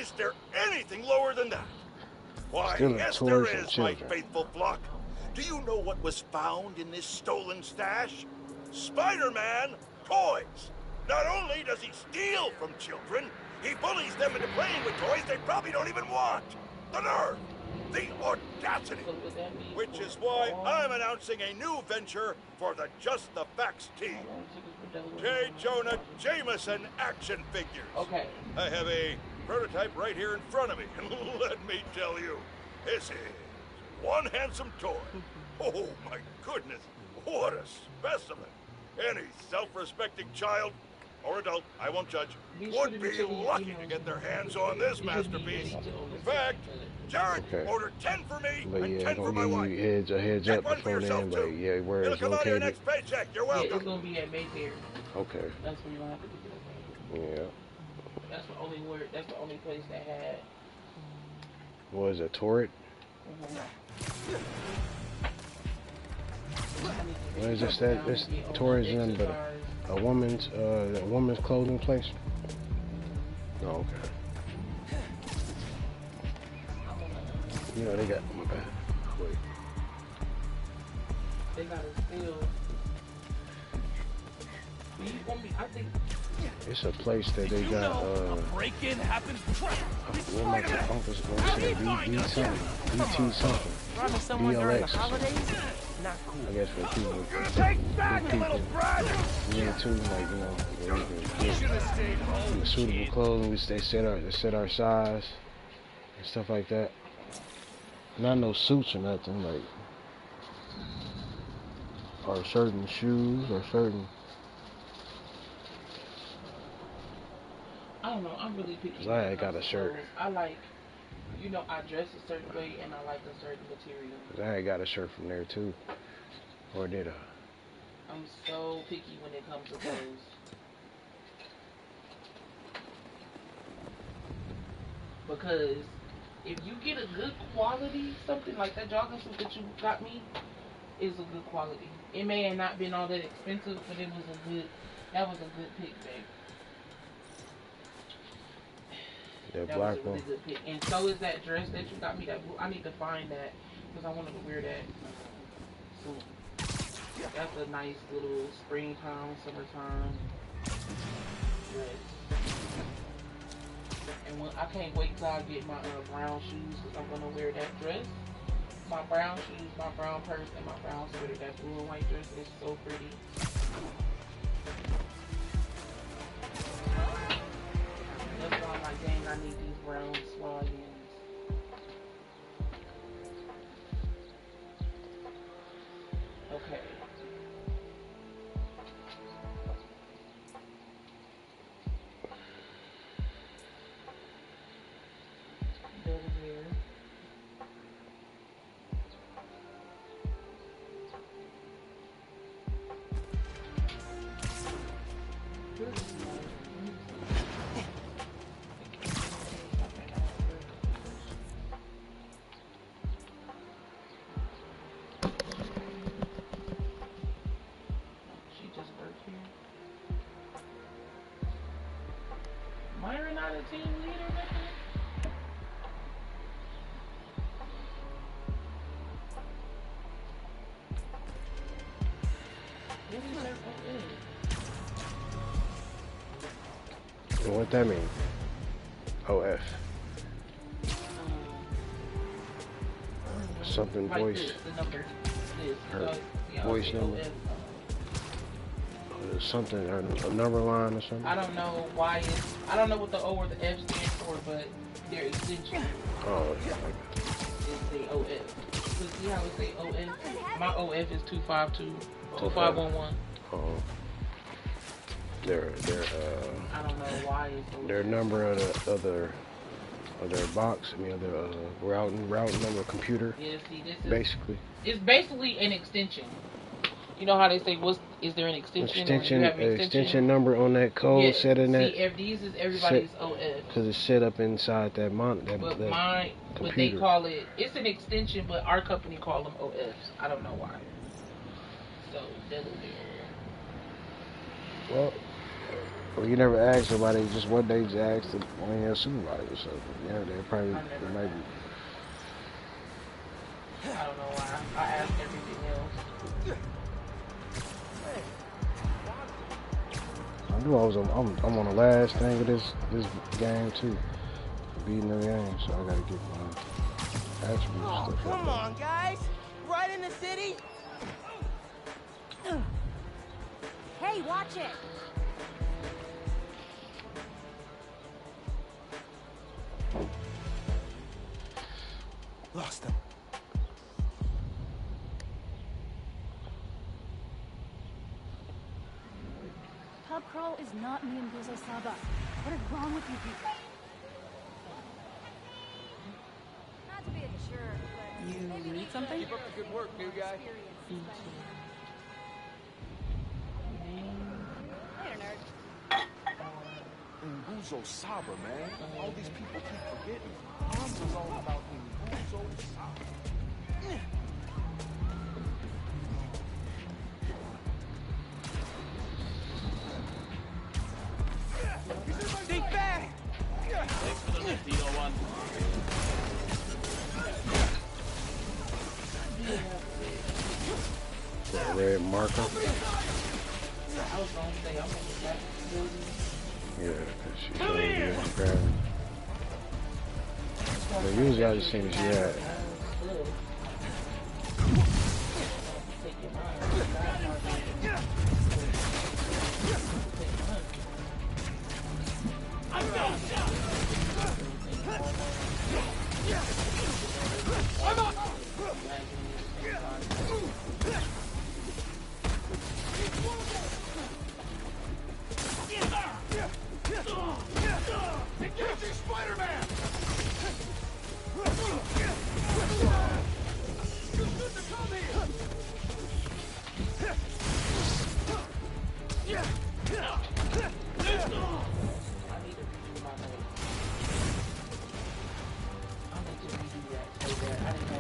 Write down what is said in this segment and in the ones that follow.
Is there anything lower than that? Why, Still yes, there tours and is, my children. faithful flock. Do you know what was found in this stolen stash? Spider-Man toys. Not only does he steal from children, he bullies them into playing with toys they probably don't even want. The nerve, the audacity. Which is why I'm announcing a new venture for the Just the Facts team. J. Jonah Jameson action figures. Okay. I have a prototype right here in front of me, and let me tell you, this is one handsome toy. Oh my goodness, what a specimen. Any self-respecting child or adult, I won't judge, would be lucky to get their hands on this masterpiece. In fact, Jared ordered 10 for me and 10 for my wife. A heads Get up one for before yourself, then, but too. yeah, where It'll it's come out of your located. next paycheck. You're Yeah, welcome. it's gonna be at Mayfair. Okay. That's where you're gonna have to pick it up. Yeah. That's the only word. That's the only place that had. What is it, Torrid? What is this? This Torrid is nothing but a woman's clothing place. Oh, okay. You know they got my bad. Wait. They got a steal. I think It's a place that they got. Break-in happens. What am I going to say? BT something. Robbing someone during the BLX. holidays? Not cool. I guess for people. Take back, Big people. brat! Me too, like where we can get suitable clothing. They set our size and stuff like that. Not no suits or nothing, like or certain shoes or certain. I don't know. I'm really picky. I had got a shirt. I like, I dress a certain way and I like a certain material. I had got a shirt from there too, or did I? I'm so picky when it comes to clothes. Because if you get a good quality, something like that jogging suit that you got me is a good quality. It may have not been all that expensive, but that was a good pick, babe. That That black was a really one. good pick. And so is that dress that you got me, that blue. I need to find that because I wanted to wear that soon. That's a nice little springtime, summertime dress. And I can't wait till I get my brown shoes because I'm going to wear that dress. My brown shoes, my brown purse, and my brown sweater. That blue and white dress is so pretty. That's why I'm like, dang, I need these brown swallions. Okay. Myron not a team leader, nothing? What that mean? OF. Something Like voice. this, the number. This. Her yeah, voice number. Something, or a number line or something. I don't know why I don't know what the O or the F stands for, but their extension Oh, is the OF. So see how it say OF? My OF is 252-2511. Oh. Their I don't know why it's their number of their box. I mean, their route number computer. Yeah, see, this is basically. It's basically an extension. You know how they say, is there an extension? Extension number on that code set in that. See, these is everybody's OF. Because it's set up inside that But they call it, it's an extension, but our company call them OFs. I don't know why. So, well, Well, you never asked somebody. Just one day, just asked one of your supervisors. So yeah, they probably they might be. I don't know why. I asked everything else. I knew I'm on the last thing of this game too. Beating the game, so I gotta get my attributes Oh, stuff. come on, guys! Right in the city? Hey, watch it! Lost him. Pub crawl is not Miyanguzo Saba. What is wrong with you people? Not to be a jerk, but You maybe need something? Keep up the good work, new guy. Later, nerd. Nguzo Saba, man. All these people keep forgetting. Hanzo's all about Nguzo Saba. Think back! Thanks for the lift, Eagle One. That red marker. I was gonna say I'm gonna get back to the building. Yeah, cause she showed you grabbing. But usually I just seen she had. Spider-Man!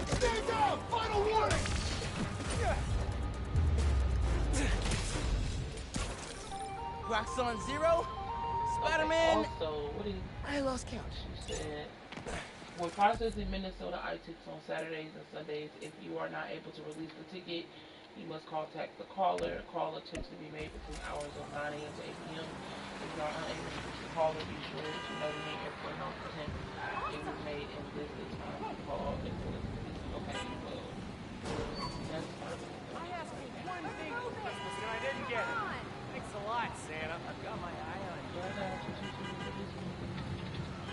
Stay down! Final warning! Rocks on zero? Spider-Man? Also, what did I lost count. she said? We're processing Minnesota iTickets on Saturdays and Sundays. If you are not able to release the ticket, you must contact the caller. Call attempts to be made between hours of 9 a.m. to 8 p.m. If you are unable to reach the caller, be sure to nominate your phone off attempt. It was made in listed time to call until it's completed. Okay, well, that's perfect. I asked for one thing for Christmas and I didn't get it. Thanks a lot, Santa. I've got my eye on you.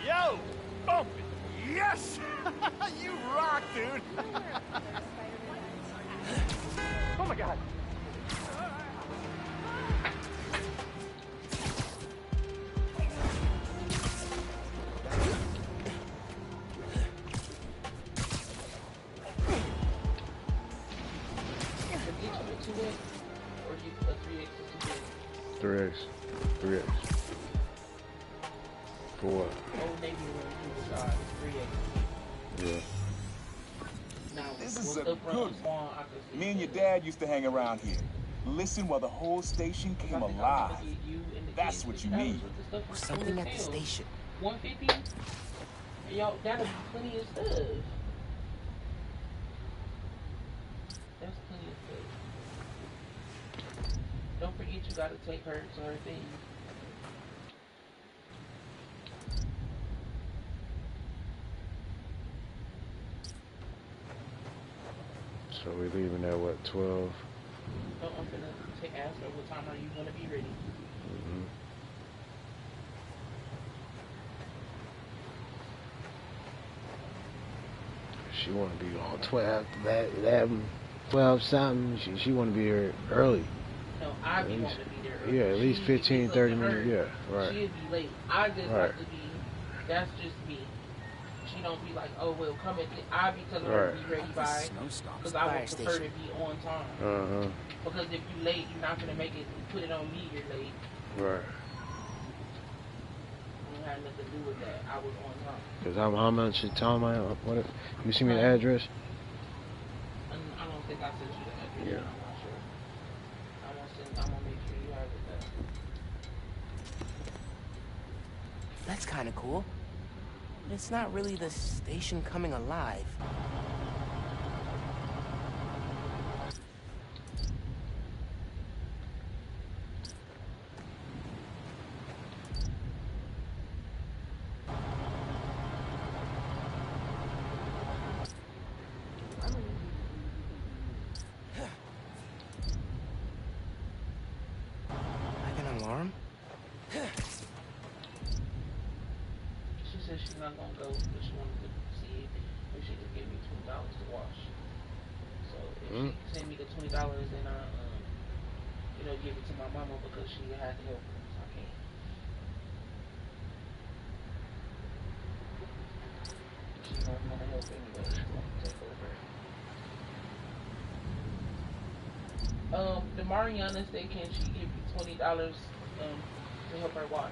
Yo! Bump it! Yes! You rock, dude! Oh my god. Or you put 3X is 3X. 3X. For what? Old Navy when you was 3X. Yeah. Now, This with is a the front good spawn, I could see Me and your that. dad used to hang around here. Listen while the whole station I came think I'm alive. gonna get you and the That's kids what to you establish need. what the stuff is Something gonna at the sell. station. 150? Y'all, that'll be plenty of stuff. That's plenty of stuff. Don't forget you gotta take her to her thing. So we leaving at what, 12? So I'm gonna ask her what time are you gonna be ready. Mm-hmm. She want to be on 12, 11, 12 something. She want to be here early. No, I be At wanting least- to be there early. Yeah, at least She 15, gets 30 up to her, minutes. Yeah, right. She'd be late. I just Right. like to be, that's just me. She don't be like, oh, well, come at the, I be telling her to be ready by, because I would prefer to be on time. Uh-huh. Because if you late, you're not gonna make it, put it on me, you're late. Right. It had nothing to do with that. I was on time. Because how much time I what if, you see me the address? And I don't think I sent you the address. Yeah. I'm not sure. I'm gonna make sure you have it there. That's kind of cool. But it's not really the station coming alive. Like an alarm? She said she's not gonna go, but she wanted to see if she could give me $20 to wash. So if she send me the $20, then I, you know, give it to my mama because she had to help her. So I can't. She's not gonna help anyway. She's gonna take over. The Mariana said, can she give you $20 to help her wash?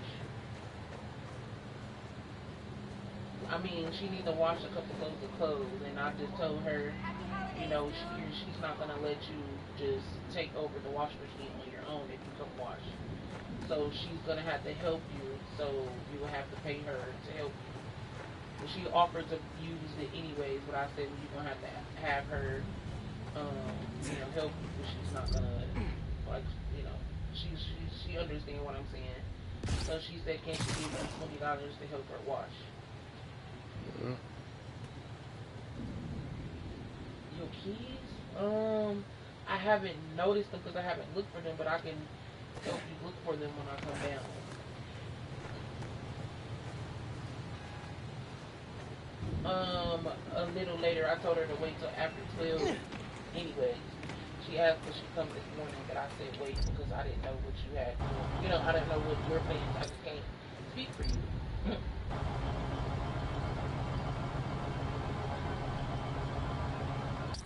I mean, she needs to wash a couple loads of clothes, and I just told her, you know, she's not gonna let you just take over the wash machine on your own if you come wash. So she's gonna have to help you. So you will have to pay her to help you. But she offered to use it anyways, but I said, well, you're gonna have to have her, you know, help you. But she's not gonna, like, you know, she understands what I'm saying. So she said, can she give me $20 to help her wash? Your keys? I haven't noticed them because I haven't looked for them, but I can help you look for them when I come down. A little later, I told her to wait till after 12. Anyways, she asked if she come this morning, but I said wait because I didn't know what you had. You know, I didn't know what your plans. I just can't speak for you.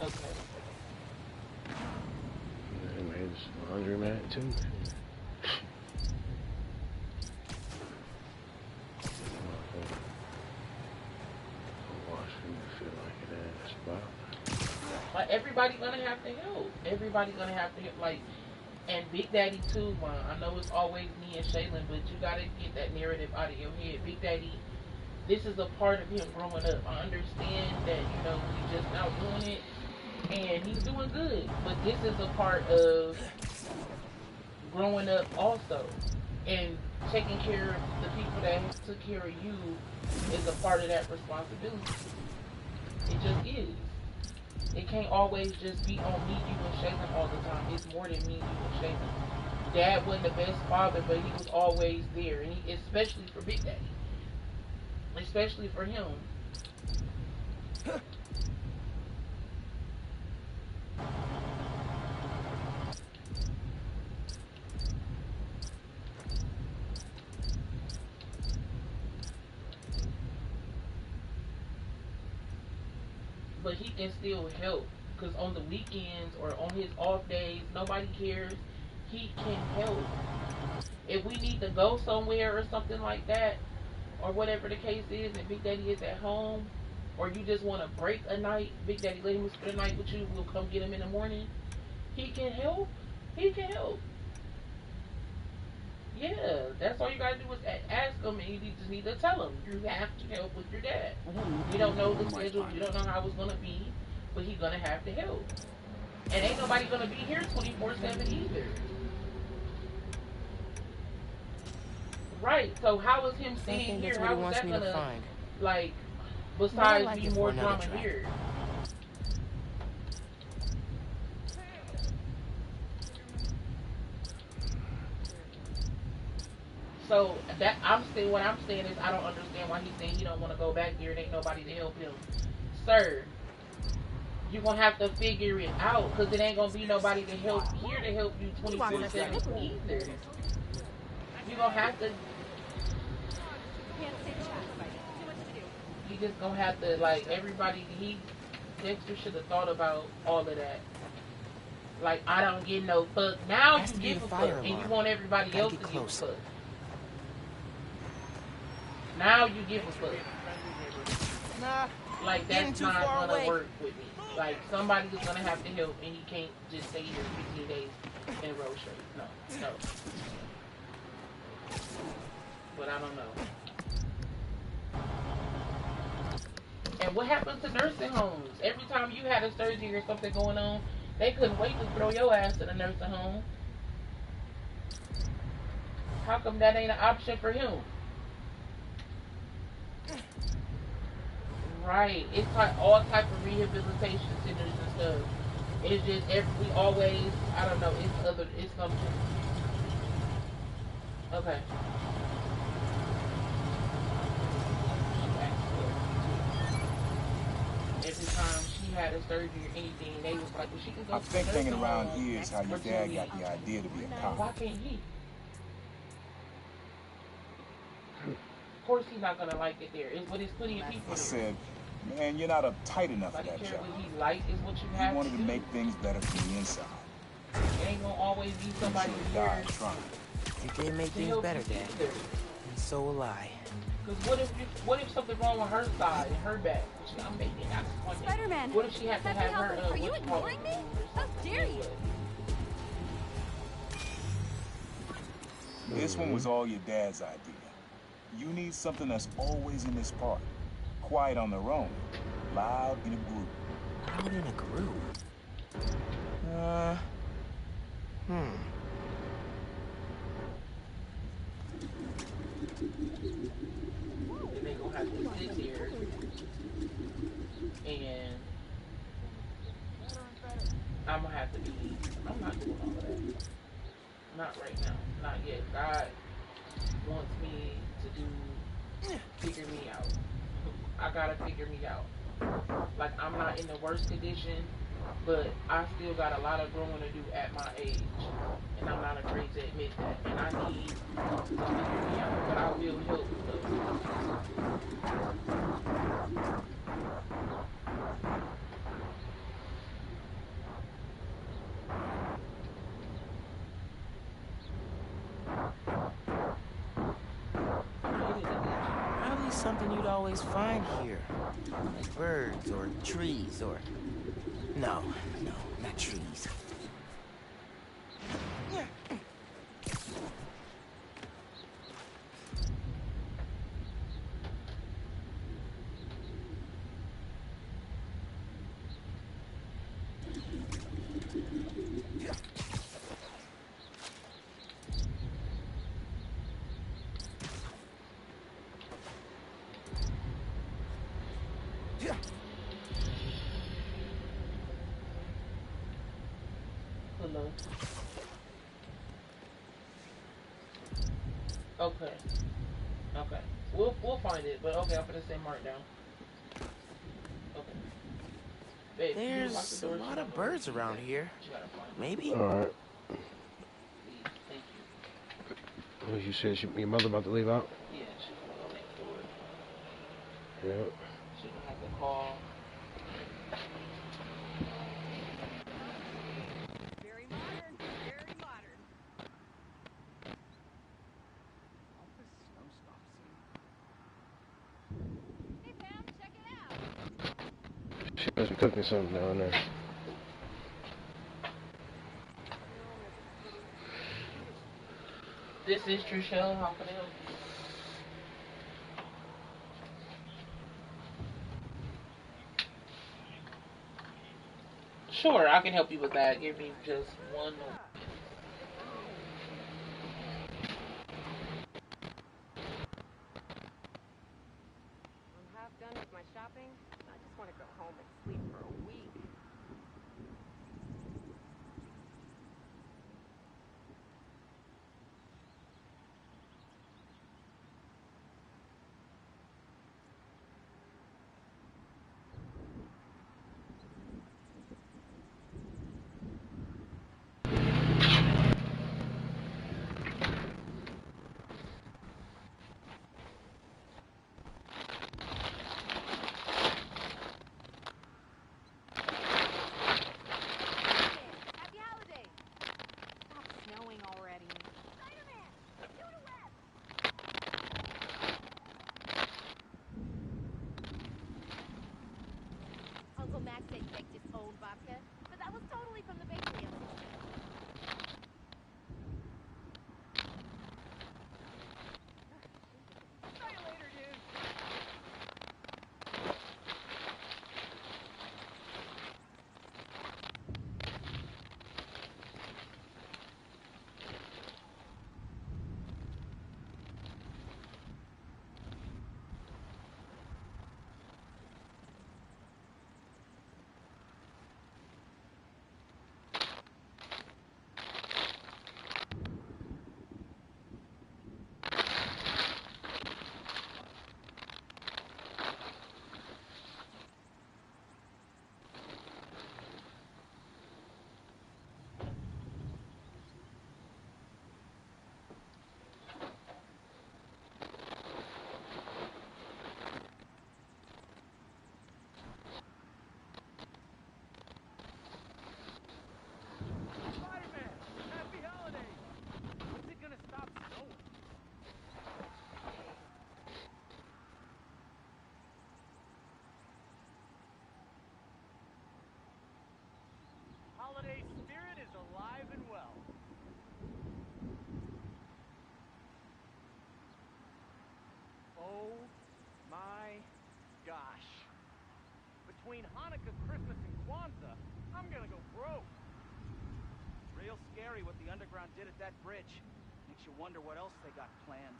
Okay. They made this laundromat too. Like, everybody gonna have to help. Everybody gonna have to help. Like, and Big Daddy too, man. I know it's always me and Shaylin, but you gotta get that narrative out of your head. Big Daddy, this is a part of him growing up. I understand that, you know, he's just now doing it, and he's doing good. But this is a part of growing up also. And taking care of the people that took care of you is a part of that responsibility. It just is. It can't always just be on me, you, and Shaylin all the time. It's more than me, you, and Shaylin. Dad wasn't the best father, but he was always there, and he, especially for Big Daddy. Especially for him. But he can still help, because on the weekends or on his off days, nobody cares. He can help. If we need to go somewhere or something like that, or whatever the case is, and Big Daddy is at home, or you just want to break a night, Big Daddy let him spend the night with you, we'll come get him in the morning. He can help. He can help. Yeah, that's all you gotta do is ask him, and you just need to tell him you have to help with your dad. You don't know the schedule, you don't know how it's gonna be, but he's gonna have to help. And ain't nobody gonna be here 24/7 either. Right, so how is him staying here? How is that gonna, like, besides be more drama here? So that what I'm saying is I don't understand why he's saying he don't want to go back there and ain't nobody to help him. Sir, you're gonna have to figure it out, because it ain't gonna be nobody to help here to help you 24/7 either. You're gonna have to. You just gonna have to, like, everybody. Dexter should have thought about all of that. Like, I don't get no fuck. Now you give a fuck, and you want everybody else to give a fuck. Now you give a fuck. Nah, like, that's not gonna work with me. Like, somebody's gonna have to help, and he can't just stay here 15 days in a row straight. No. But I don't know. What happens to nursing homes? Every time you had a surgery or something going on, they couldn't wait to throw your ass in a nursing home. How come that ain't an option for him? Right. It's like all type of rehabilitation centers and stuff. It's just we always, I don't know, it's something. Okay. Every time she had a surgery or anything, they was like, well, she can go I to think the hanging nursing around home here is how your for 2 dad weeks. got the idea to be a cop. Why can't he? Of course he's not gonna like it there. But it's plenty of people I there. said, man, you're not uptight enough for that job. What he like is what you He have wanted to to do. make things better from the inside. It ain't gonna always be somebody You should here. die trying. You did make things better, Dad. And so will I. Because what if something wrong with her side and her back? I'm making that point. Spider-Man, What if she had to have her? Are you ignoring me? How dare you? This one was all your dad's idea. You need something that's always in this park. Quiet on their own. Loud in a group. Loud in a group? Then they gonna have to sit there and I'm gonna have to be. I'm not doing all of that. Not right now. Not yet. God wants me to do figure me out. I gotta figure me out. Like I'm not in the worst condition, but I still got a lot of growing to do at my age. And I'm not afraid to admit that. And I need to figure me out. But I will help Probably something you'd always find here. Like birds or trees or... No, not trees. Okay. Okay. We'll find it, but okay, I'm gonna say mark down. Okay. Babe, There's a lot of birds around here. Maybe? Alright. Please, thank you. Well, you said your mother about to leave out? Yeah, she's gonna go next door. Yeah. She's gonna have to call. Very modern. Very modern. Hey Pam, check it out. She must be cooking something down there. This is Trishelle. How can I help you? Sure, I can help you with that. Give me just one moment. I'm half done with my shopping. I just want to go home and sleep for a week. Happy holidays. Stop snowing already. Spider-Man, do the web. Uncle Max said he makes his own vodka, but that was totally from the bakery up the street. See you later, dude. between Hanukkah, Christmas, and Kwanzaa, I'm gonna go broke. Real scary what the underground did at that bridge. Makes you wonder what else they got planned.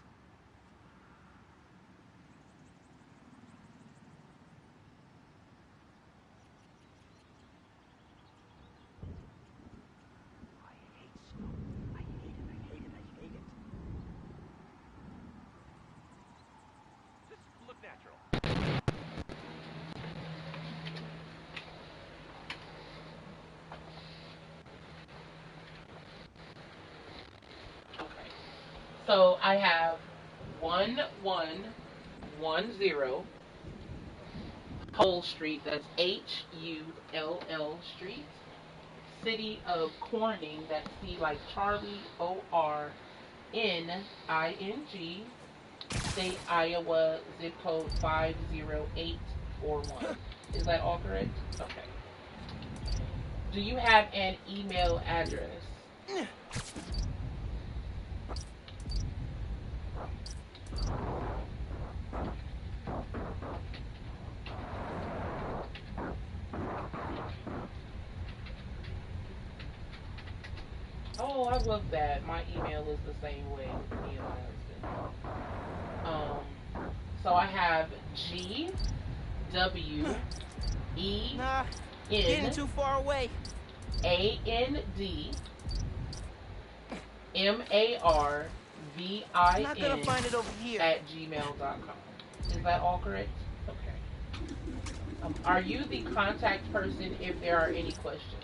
I hate snow. I hate it, I hate it, I hate it. Just look natural. Okay. So I have 1110 Hull Street. That's Hull Street. City of Corning. That's C like Charlie, ORNING. State Iowa. Zip code 50841. Is that all correct? Okay. Do you have an email address? Oh, I love that. My email is the same way with me and my husband. So I have GWENAND Nah, getting too far away. MARVIN Not gonna find it over here. at gmail.com. Is that all correct? Okay. Are you the contact person if there are any questions?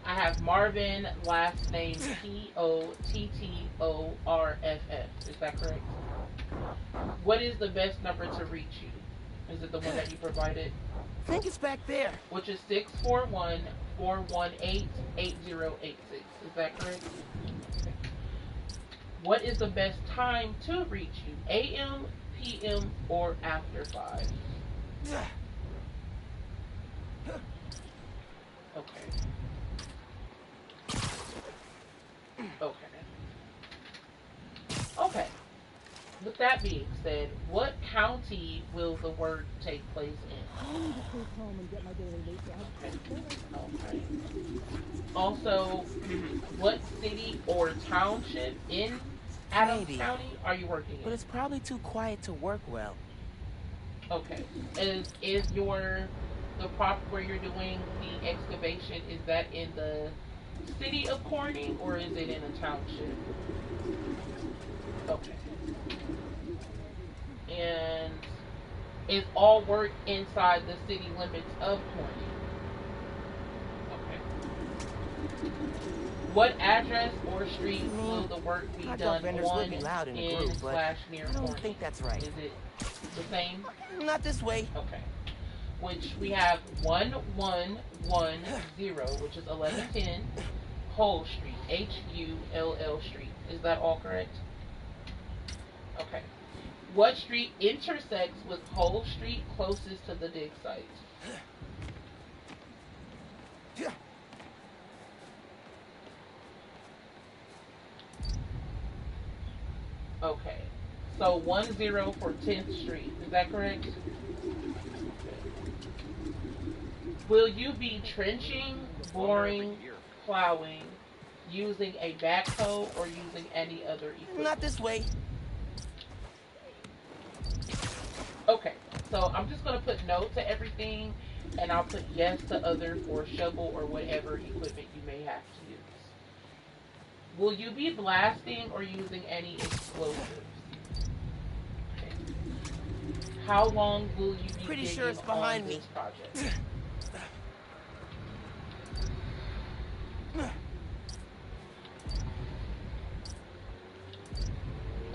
I have Marvin, last name POTTORFF. Is that correct? What is the best number to reach you? Is it the one that you provided? I think it's back there. Which is 641-418-8086. Is that correct? Okay. What is the best time to reach you? AM, PM, or after 5? Okay. Okay. Okay. With that being said, what county will the work take place in? Okay. Also, what city or township in Adams Maybe. County are you working But in? it's probably too quiet to work well. Okay. Is the prop where you're doing the excavation, is that in the city of Corning or is it in a township? Okay. And is all work inside the city limits of Corning? Okay. What address or street will the work be Hot dog done vendors on would be loud in the in group, but / near I don't Corning? think that's right. Is it the same? Not this way. Okay. Which we have 1110, which is 1110 Hull Street, HULL Street. Is that all correct? Okay. What street intersects with Hull Street closest to the dig site? Okay. So 10 for 10th Street. Is that correct? Will you be trenching, boring, plowing, using a backhoe, or using any other equipment? Not this way. Okay, so I'm just going to put no to everything, and I'll put yes to other for shovel or whatever equipment you may have to use. Will you be blasting or using any explosives? Okay. How long will you be Pretty digging sure it's behind on me. this project?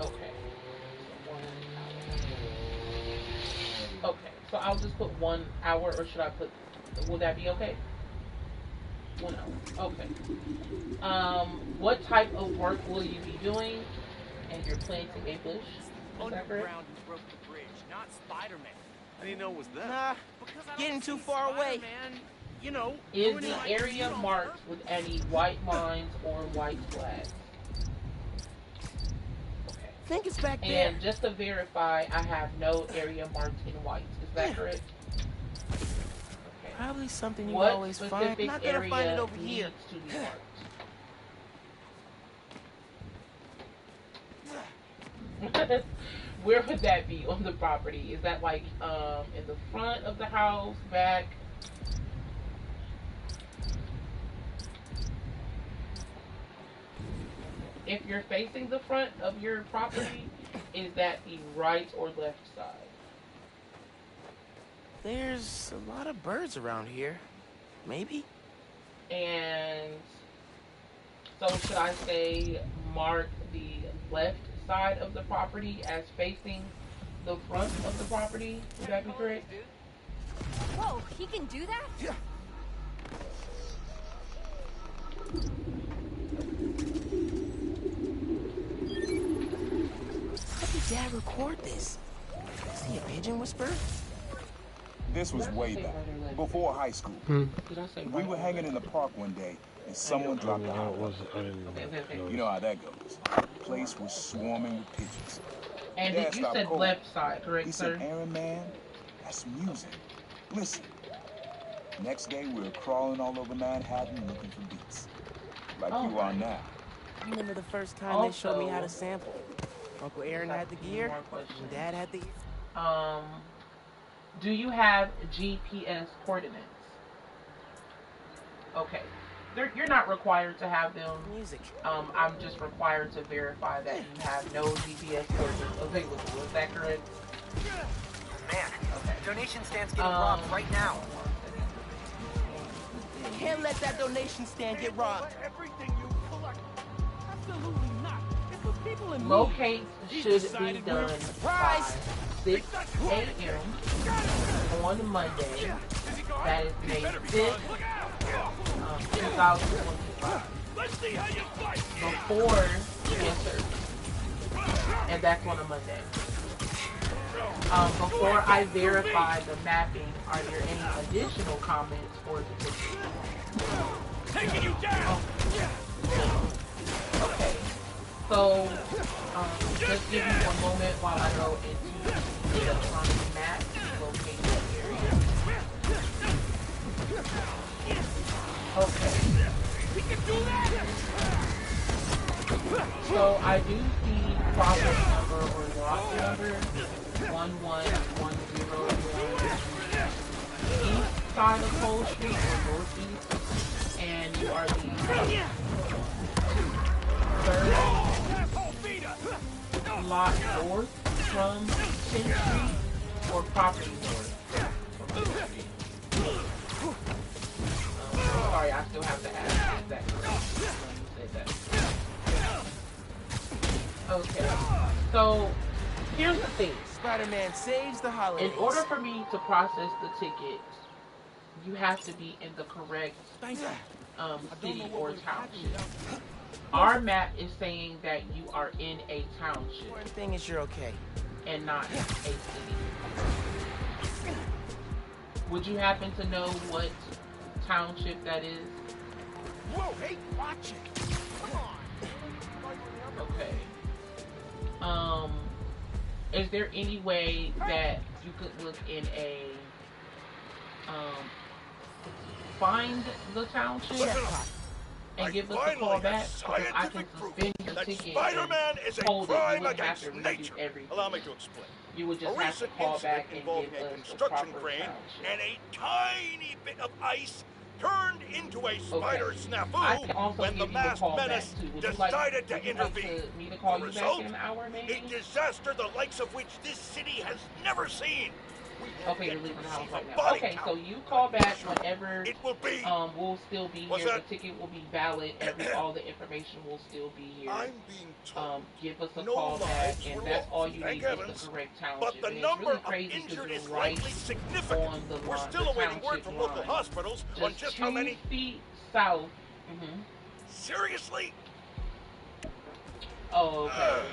Okay. Okay, so I'll just put 1 hour, or should I put, will that be okay? 1 hour, okay. What type of work will you be doing? And you're planting a bush, is that correct? Underground who broke the bridge, not Spider-Man. I didn't know it was that. Nah, Because I getting don't too see far away. Spider-Man, you know, Is ruining the my area career on marked purpose. with any white lines or white flags? Okay. think it's back there. And just to verify, I have no area marked in white. Is that correct? Okay. Probably something you What always find. specific I'm not gonna area find it over needs here. to be marked? Where would that be on the property? Is that like in the front of the house, back? If you're facing the front of your property, is that the right or left side? There's a lot of birds around here. Maybe? And so should I say mark the left side of the property as facing the front of the property? Would that be correct? Whoa, he can do that? Yeah. How did Dad record this? Is he a pigeon whisperer? This was way back, before high school. We were hanging in the park one day, and someone dropped a hot dog. You know how that goes. The place was swarming with pigeons. And Dad you stopped said cold. left side, correct, He sir? said, Aaron, man, that's music. Listen. Next day, we were crawling all over Manhattan looking for beats. Like you are now. I remember the first time they showed me how to sample. Uncle Aaron had the gear, and Dad had the... Do you have GPS coordinates? Okay. You're not required to have them. Music. I'm just required to verify that you have no GPS coordinates available. Is that correct? Man, donation stand's getting robbed right now. Can't let that donation stand get robbed. Everything you collect. Absolutely not. It's the people in Locate should be done by 6 a.m. on Monday. That is May 5th, 2025. Before, yes sir. And that's on a Monday. Before I verify the mapping, are there any additional comments or deficiencies? Taking you down! Okay. So, just give me one moment while I go into the electronic map to locate the area. Okay. We can do that! So I do see property number or lot number 11101 east side of Cole Street or northeast, and you are the third lot north from 10th Street or property north from 10th Street. Sorry, I still have to ask is that correct when you said that. Okay, so here's the thing. Spider-Man saves the holidays. In order for me to process the ticket, you have to be in the correct city or township. Our map is saying that you are in a township. The important thing is you're okay. And not a city. Would you happen to know what township that is? Whoa, hey, watch it! Come on! Okay. Is there any way that you could look in a find the township and give us a call back? Because I can suspend your ticket. Spider-Man is a crime against nature. Allow me to explain. You would just a have to recent call back incident and involving give a us the construction proper crane township. and a tiny bit of ice turned into a spider snafu I can also when the give you a masked call menace back too. Would decided you to intervene. Like me to call the you result? back in an hour, maybe? A disaster the likes of which this city has never seen. Okay, you're leaving the house right now. Okay, so you call back whenever it will be. We'll still be What's here. that? The ticket will be valid. All the information will still be here. I'm being told. Give us a no call back, lives and were that's lost, all you thank need heavens. is the correct township. But the And number it's really of crazy injured is right likely significant. on the We're line, still the awaiting word township from local line. hospitals on just how 2 many. feet south. Seriously? Oh, okay.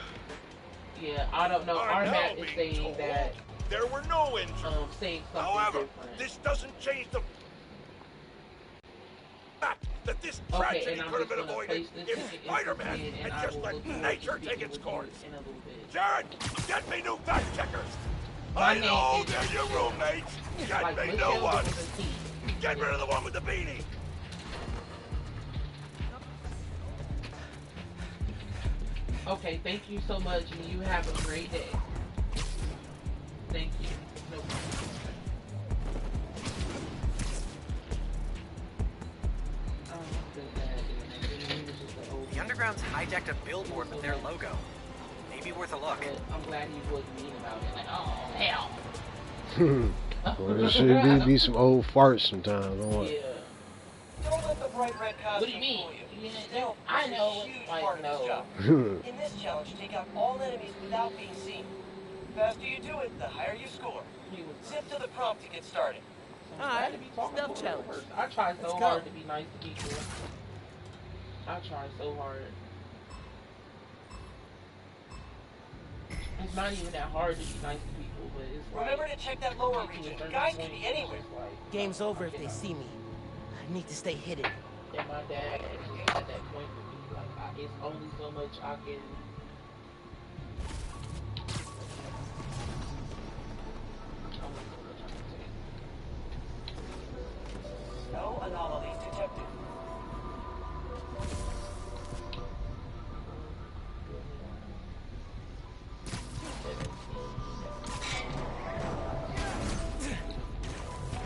Yeah, I don't know. Our map is saying that there were no injured. Saying something However, different. this doesn't change the fact that this tragedy could have been avoided if Spider-Man had just let nature take its course. Jared, get me new fact checkers. I know they're your roommates. Get me new ones. Get rid of the one with the beanie. Okay, thank you so much, and you have a great day. Thank you. No problem. The Underground's hijacked a billboard with their logo. Maybe worth a look. I'm glad he wasn't mean about it. Like, oh, hell. Well, there should be some old farts sometimes. Yeah. Don't let the bright red costume. What do you mean? No, I know. Like, no. In this challenge, take out all enemies without being seen. The faster you do it, the higher you score. Zip to the prompt to get started. Alright, stealth challenge. I try so hard to be nice to people. I try so hard. It's not even that hard to be nice to people, but it's like... Remember to check that lower region. Guys can be anywhere. Game's over if they see me. I need to stay hidden. And my dad is at that point with me. Like, it's only so much I can... No anomalies detected.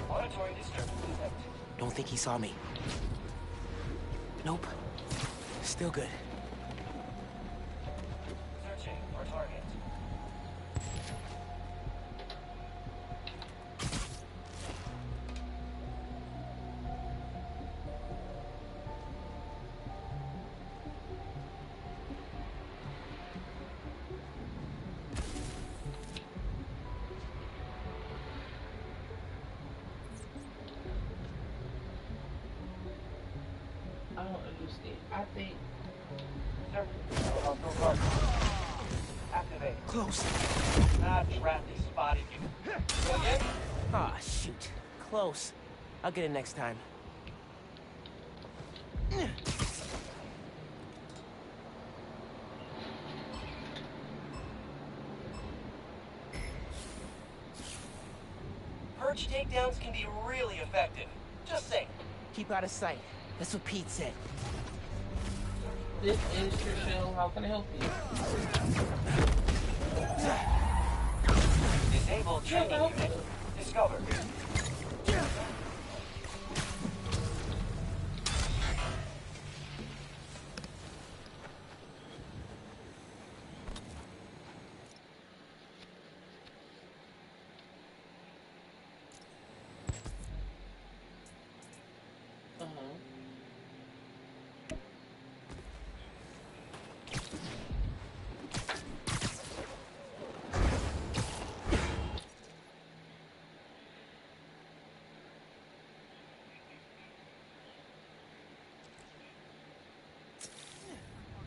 Monitoring disturbance detected. Don't think he saw me. Nope. Still good. Searching for target. I don't understand. I think... Activate. Close. Ah, trap, they spotted you. Go again? Ah, shoot. Close. I'll get it next time. Perch takedowns can be really effective. Just saying. Keep out of sight. That's what Pete said. This is your show. How can I help you? Disable training unit. Discovered.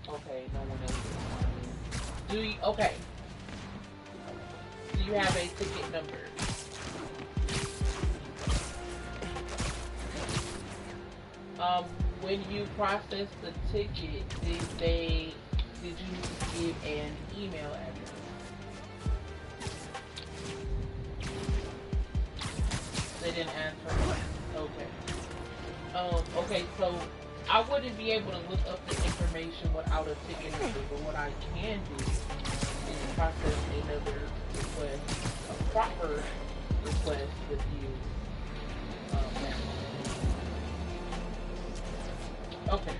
Okay, no one else. Do you, okay. Do you have a ticket number? When you processed the ticket, did you give an email address? They didn't answer. Okay. Okay, so I wouldn't be able to look up the information without a ticket number, but what I can do is process another request, a proper request with you. Okay.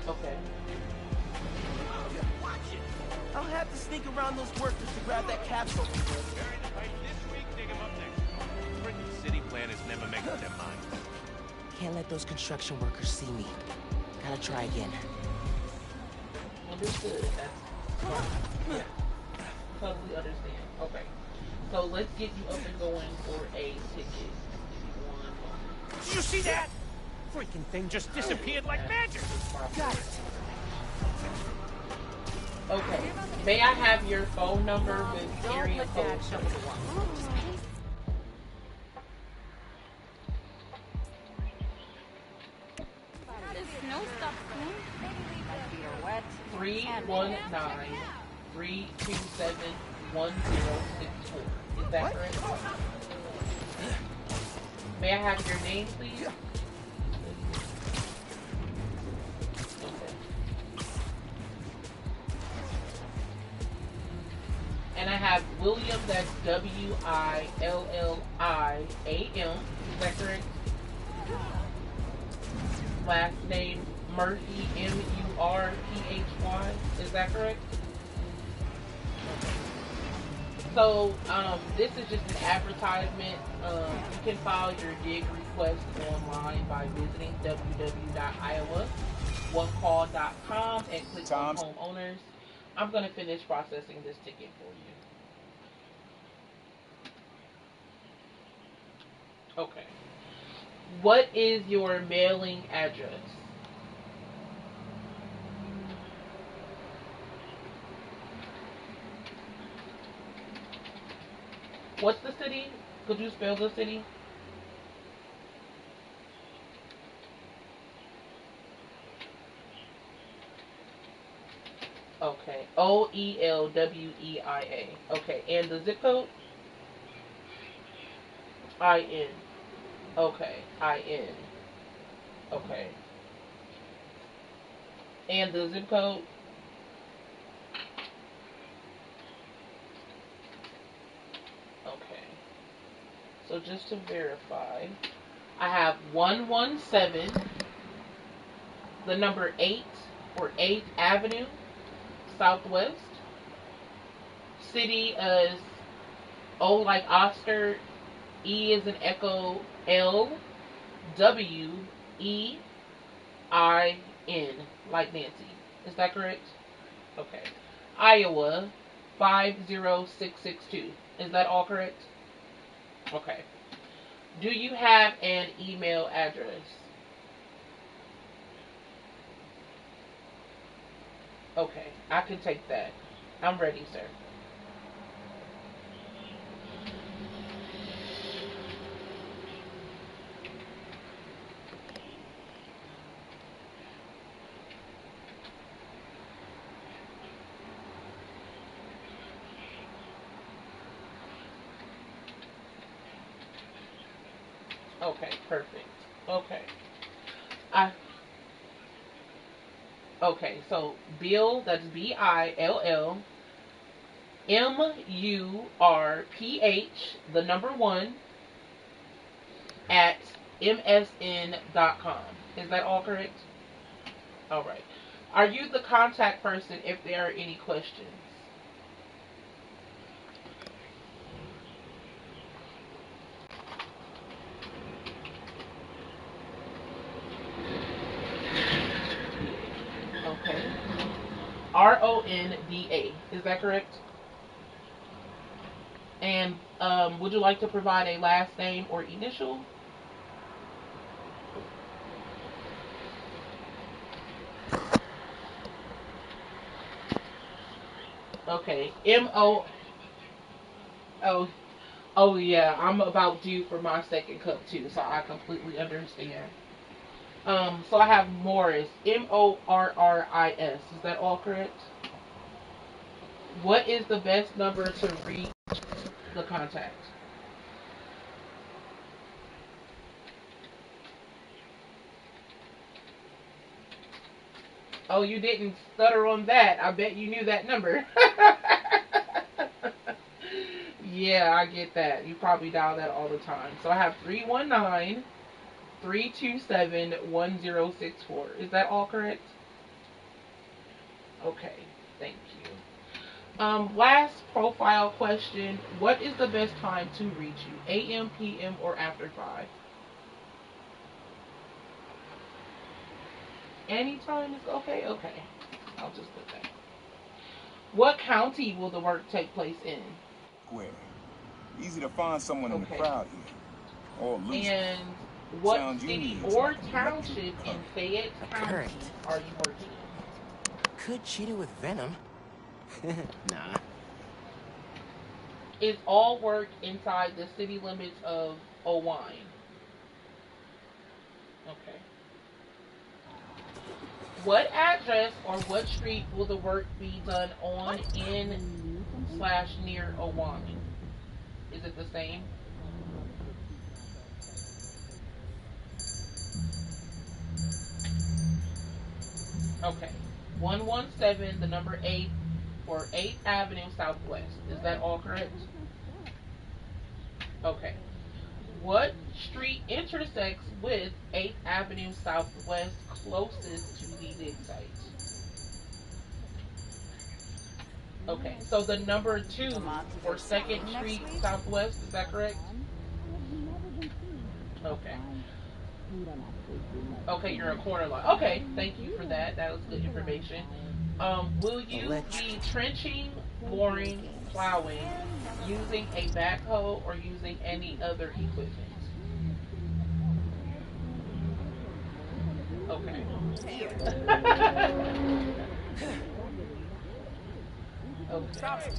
Okay. I'll have to sneak around those workers to grab that capsule. Bury the pipe this week, dig them up next. Freaking city planners never make up their minds. Can't let those construction workers see me. Gotta try again. Understood. That's totally understand. Okay. So let's get you up and going for a ticket. Did you see that? Freaking thing just disappeared like magic. Got it. Okay. May I have your phone number with area code 1? 319-327-1064. Is that correct? May I have your name, please? And I have William, that's W-I-L-L-I-A-M. Is that correct? Last name Murphy, M-U-R-P-H-Y. Is that correct? So, this is just an advertisement. You can file your dig request online by visiting www.iowaonecall.com and click on homeowners. I'm going to finish processing this ticket for you. Okay. What is your mailing address? What's the city? Could you spell the city? Okay. O-E-L-W-E-I-A. Okay. And the zip code? I-N. Okay. I-N. Okay. And the zip code? Okay. So just to verify, I have 117, the number 8 or 8th Avenue, Southwest. City is O like Oscar, E is an Echo, L, W, E, I, N, like Nancy. Is that correct? Okay. Iowa, 50662. Is that all correct? Okay. Do you have an email address? Okay, I can take that. I'm ready, sir. Okay, perfect. Okay. Okay, so Bill, that's B-I-L-L, M-U-R-P-H, the number 1, at msn.com. Is that all correct? All right. Are you the contact person if there are any questions? Okay. R-O-N-D-A. Is that correct? And would you like to provide a last name or initial? Okay. M-O... Oh yeah, I'm about due for my second cup too, so I completely understand. So I have Morris, M-O-R-R-I-S. Is that all correct? What is the best number to reach the contact? Oh, you didn't stutter on that. I bet you knew that number. Yeah, I get that. You probably dial that all the time. So I have 319-327-1064. Is that all correct? Okay, thank you. Last profile question. What is the best time to reach you? AM, PM, or after 5? Anytime is okay? Okay. I'll just put that. What county will the work take place in? Where? Easy to find someone in the crowd here. Or lose. And what city or township in Fayette County are you working in? Could cheat it with venom. Nah. Is all work inside the city limits of Owine? Okay. What address or what street will the work be done on, in/near Owami? Is it the same? Okay. 117, the number 8, for 8th Avenue Southwest. Is that all correct? Okay. What street intersects with 8th Avenue Southwest closest to the dig site? Okay, so the number 2 for 2nd Street Southwest, is that correct? Okay. Okay, you're a corner lot. Okay, thank you for that. That was good information. Will you be trenching, boring, plowing, using a backhoe, or using any other equipment? Okay. Okay.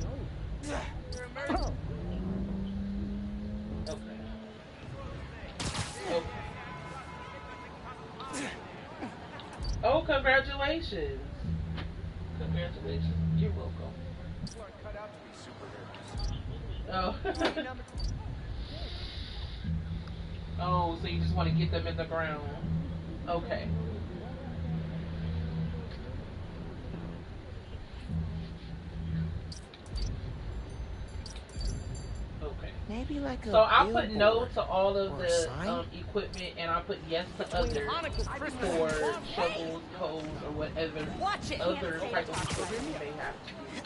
Okay. Oh, congratulations. Congratulations. You're welcome. Oh. Oh, so you just want to get them in the ground. Okay. Okay. Maybe like a so I'll put no billboard to all of or the equipment, and I'll put yes to other for shovels, hoes, or whatever other type of equipment you may have to use.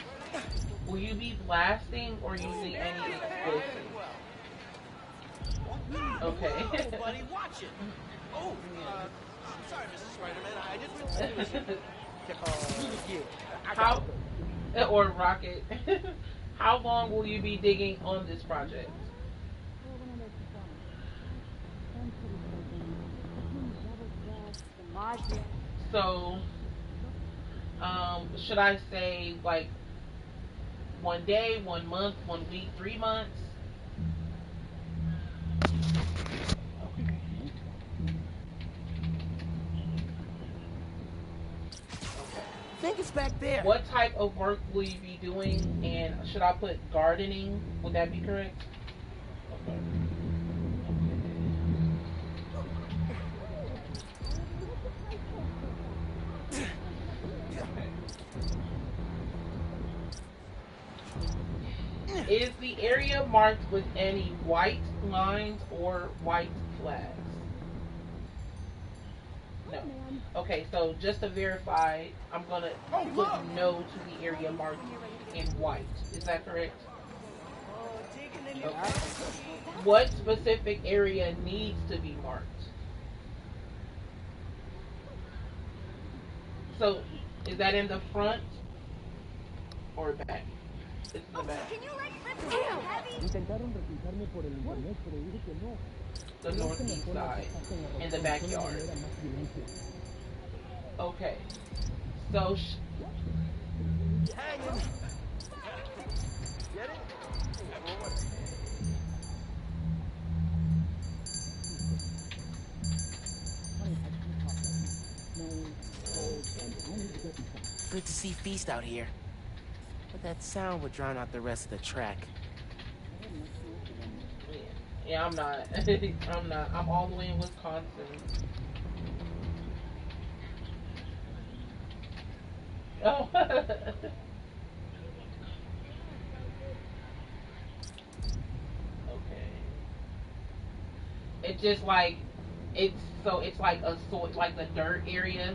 Will you be blasting or using any explosives? Okay. Oh, buddy, watch it. Oh, sorry, Mrs. Spider-Man. I didn't really How, or rocket. How long will you be digging on this project? So, should I say like 1 day, 1 month, 1 week, 3 months? I think it's back there. What type of work will you be doing? And should I put gardening? Would that be correct? Okay. Is the area marked with any white lines or white flags? No. Okay, so just to verify, I'm going to put no to the area marked in white. Is that correct? Okay. What specific area needs to be marked? So, is that in the front or back? It's in the back. The northeast side, in the backyard. Okay. So, hanging. Get it? Good to see Feast out here. But that sound would drown out the rest of the track. yeah, I'm not. I'm not. I'm all the way in Wisconsin. Oh. Okay. It's just like it's like a sort like the dirt area.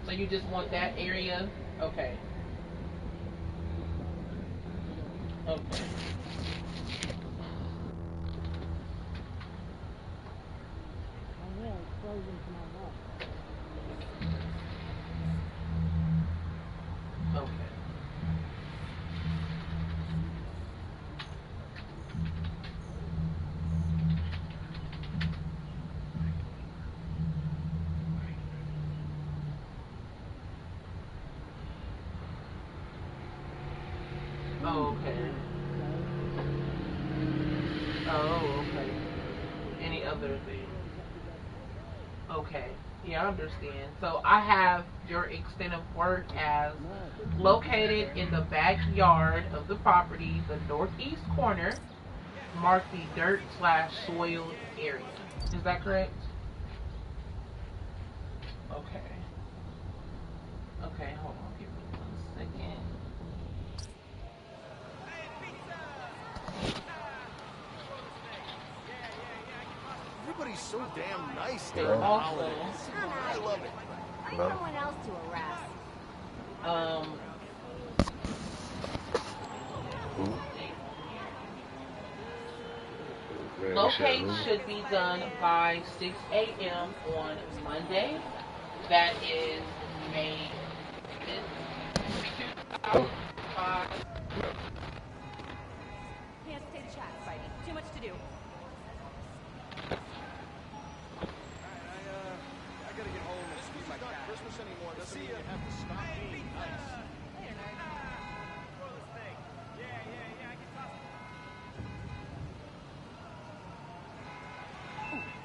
So you just want that area? Okay. Okay. Okay. Oh, okay. Oh, okay. Any other thing? Okay. Yeah, I understand. So I have your extent of work as located in the backyard of the property, the northeast corner, marked the dirt/soil area. Is that correct? Okay. Okay, hold on. Give me 1 second. Everybody's so damn nice They there. also, I love it. I need someone else to harass. Locate should be done by 6 a.m. on Monday. That is May 5th, 2005. Can't stay to chat, Spidey. Too much to do. I gotta get home and see my cat. Christmas anymore. Doesn't mean you have to stop being nice.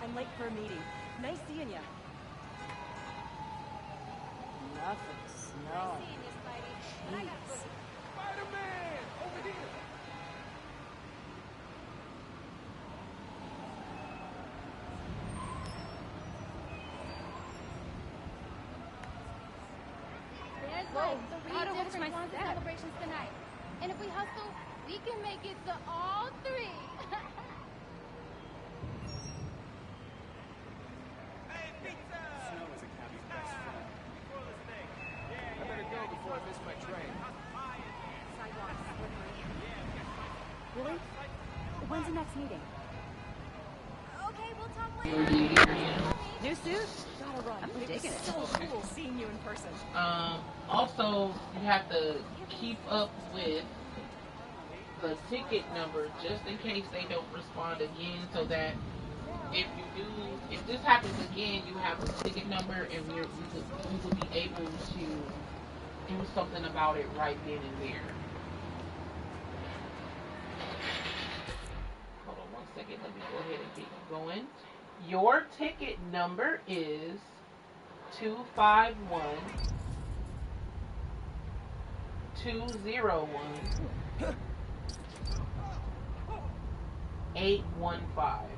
I'm late for a meeting. Nice seeing you. Nothing. Snow. Nice seeing you, Spidey. But I got cookies. Spider-Man! Over here! There's like 3 different celebrations tonight. And if we hustle, we can make it to all 3. Snow is a cabbie's best friend. I better go before I miss my train. Sidewalks slippery. Really? When's the next meeting? Okay, we'll talk later. New suit? Gotta run. I'm digging it. So cool seeing you in person. Also, you have to keep up with the ticket number just in case they don't respond again, so that if this happens again, you have a ticket number and we will be able to do something about it right then and there. Hold on 1 second, let me go ahead and get you going. Your ticket number is 251 201 815.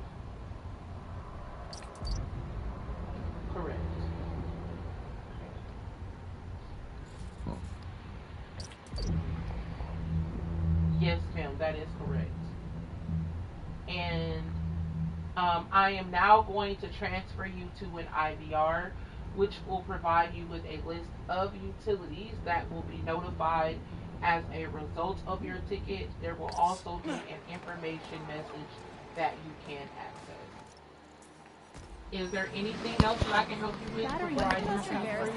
Correct. Yes, ma'am, that is correct. And I am now going to transfer you to an IVR, which will provide you with a list of utilities that will be notified as a result of your ticket. There will also be an information message that you can access. Is there anything else that I can help you with before I do transfer you?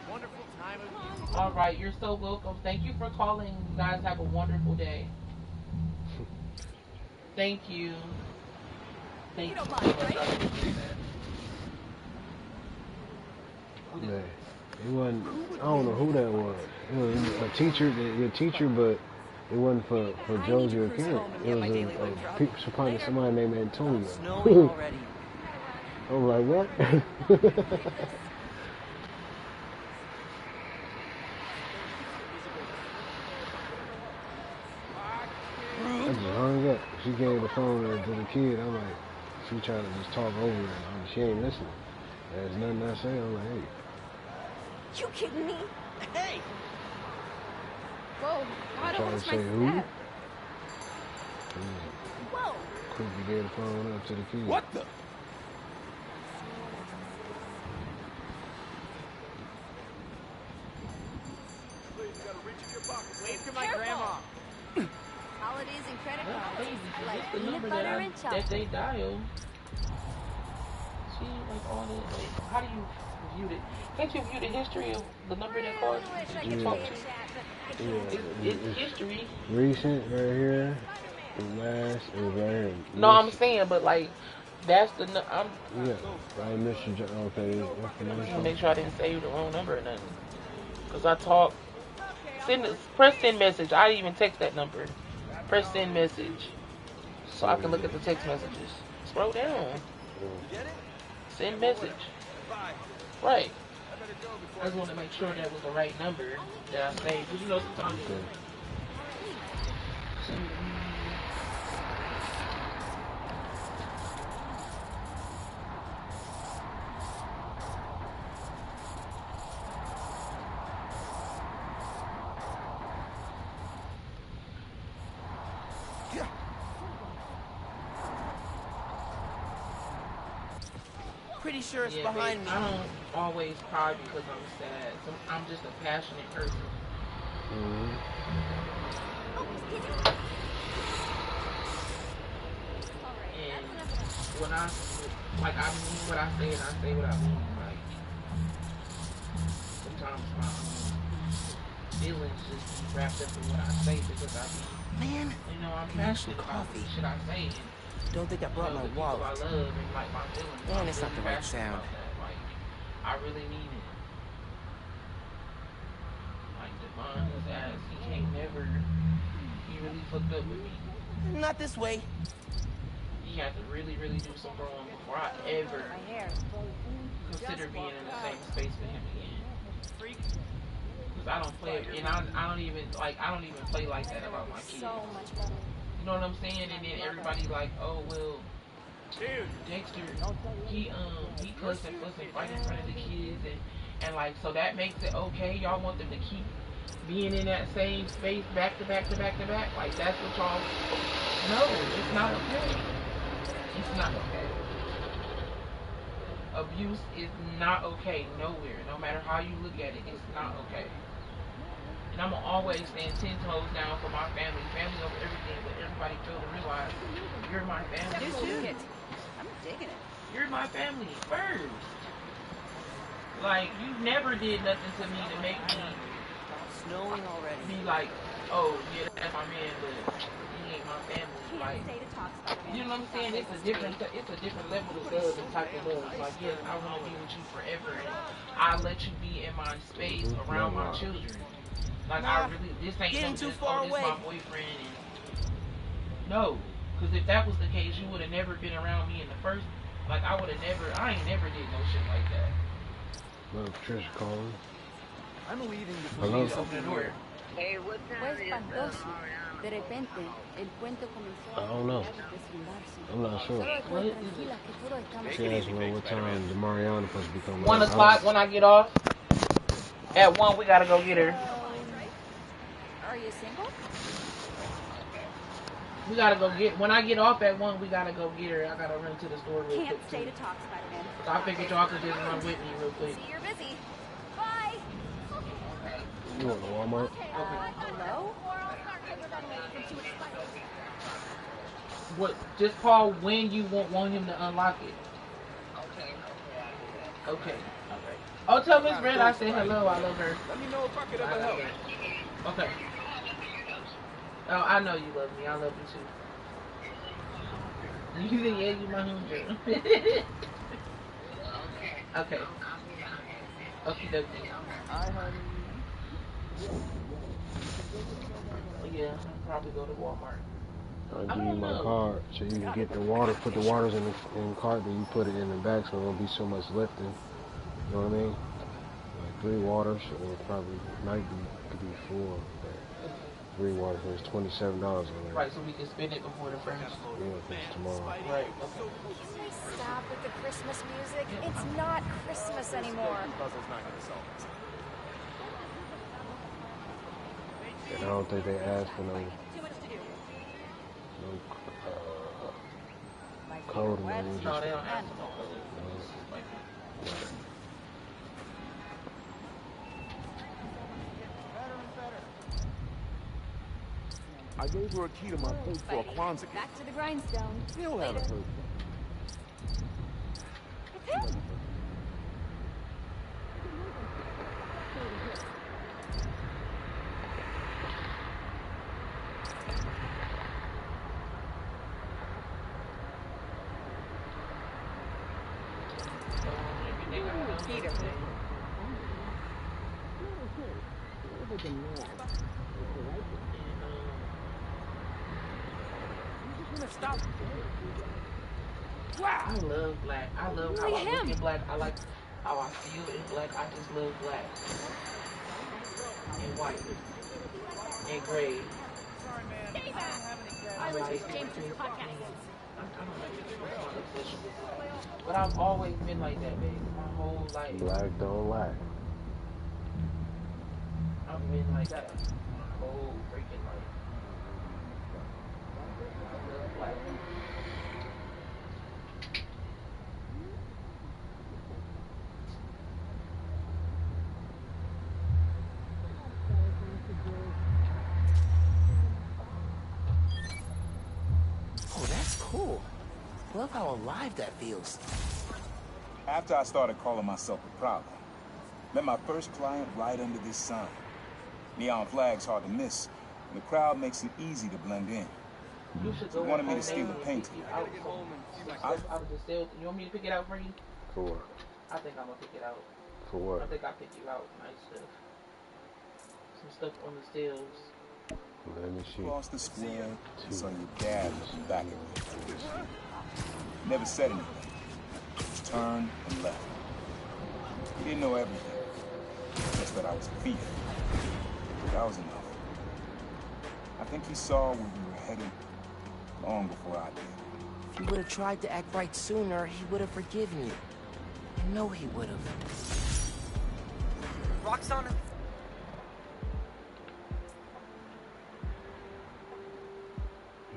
Wonderful time of year. All right, you're so welcome. Thank you for calling. You guys have a wonderful day. Thank you. Thank you. Man, it wasn't. I don't know who that was. It was a teacher, but it wasn't for Josie or Karen. It was probably somebody named Antonio. I was like, what? I just hung up. She gave the phone to the kid. I'm like, she trying to just talk over it. She ain't listening. There's nothing I say. I'm like, hey. You kidding me? Hey! Whoa, I don't Trying want to my say who? step. Whoa. Quickly gave the phone up to the kid. What the? Wave to my grandma. Holidays and credit That's cards. crazy, 'cause Like it's the peanut number butter and that chocolate. they dial. See, like all this. Like, how do you view it? Can't you view the history of the number that calls you Yeah. talk to? It's history. Recent right here. And last is right here. No, I'm saying, but like, that's the. I'm. Yeah. I missed your okay. I'm gonna Information. make sure I didn't save the wrong number or nothing. Cause I talk. Press send message. I didn't even text that number. Press send message, so I can look at the text messages. Scroll down. Send message. Right. I just want to make sure that was the right number that I saved. Because you know sometimes. Okay. Pretty sure it's Yeah, behind me. I don't always cry because I'm sad. I'm just a passionate person. Mm-hmm. And when I mean what I say and I say what I mean. Like, sometimes my feelings just be wrapped up in what I say because I be, Man, you know, I'm passionate about the shit I say. And, don't think I brought my the wallet. people I love and like my feelings. Man, I'm it's not the really right passionate sound. about that. Like, I really mean it. Like, Devon, his ass, he can't never. He really fucked up with me. Not this way. He had to really, really do some wrong before I ever consider being in the same space with him again. Because I don't play, and I don't even play like that about my kids. You know what I'm saying? And then everybody like, oh well, Dexter, he cussed and fussed and fight in front of the kids, and like, so that makes it okay. Y'all want them to keep being in that same space back to back to back to back? Like, that's what y'all... No, it's not okay. It's not okay. Abuse is not okay nowhere. No matter how you look at it, it's not okay. And I'm going to always stand 10 toes down for my family. Family over everything, but everybody fail to realize you're my family. I'm digging it. You're my family first. Like, you never did nothing to me to make me snowing already. Be like, oh yeah, that's my man, but he ain't my family. Like, you know what I'm saying? It's a different level of love and type of love. Like, yes, I want to be with you forever, and I let you be in my space around my children. Like, I really, this ain't too just, far oh, this away. my boyfriend. And no, because if that was the case, you would have never been around me in the first. Like, I ain't never did no shit like that. Well, Patricia calling. I'm leaving before Hello? you open the door. Fue espantoso. De repente, el puente comenzó I don't know. a I'm not sure. She asked me what time the Mariana supposed to be coming. 1 o'clock when I get off. At 1, we gotta go get her. Are you single? We gotta go when I get off at 1, we gotta go get her. I gotta run to the store real quick. Can't stay to talk, Spider-Man. So I figured y'all could just run with me real quick. See, you're busy. Bye. You want to Walmart? Hello? What? Just call when you want him to unlock it. Okay. Oh, tell Miss Red I said hello. I love her. Let me know if I could ever help. Okay. Oh, I know you love me. I love you too. You think, yeah, you my homegirl. Okay. Okie dokie. Hi, honey. Yeah, I'll probably go to Walmart. I'll give you my card so you can get the water, put the waters in the cart, then you put it in the bag so there won't be so much lifting. You know what I mean? Like 3 waters, or probably could be 4, but 3 waters, there's $27 on there. Right, so we can spend it before the first. Yeah, it's tomorrow. Right, okay. Can we stop with the Christmas music? It's not Christmas anymore. Puzzle's not gonna solve this. And I don't think they asked for no code or nothing. No, they don't have to. I gave her a key to my place for a Kwanzaa gift. Back to the grindstone. Still haven't heard. It's him. Peter. Stop. I love black. I love how I look in black. I like how I feel in black. I just love black. And white. And gray. Sorry, man. I don't have any cash. I like James' podcast. I don't like it. That's my obsession with black. But I've always been like that, baby. My whole life. Black don't lie. I've been like that. My whole freaking life. I love black. Oh, that's cool. Love how alive that feels. After I started calling myself a problem, met my first client right under this sign. Neon flag's hard to miss, and the crowd makes it easy to blend in. You should He go wanted me to steal a painting. Out of the sales. You want me to pick it out for you? For what? I think I'm gonna pick it out. For what? I think I'll pick you out. Nice stuff. Some stuff on the sales. Let me see. Across the square, saw your dad looking back at me. Never said anything. Just turned and left. He didn't know everything. Just that I was a thief. That was enough. I think he saw where we were headed long before I did. If you would have tried to act right sooner, he would have forgiven you. I know he would have. Roxxon.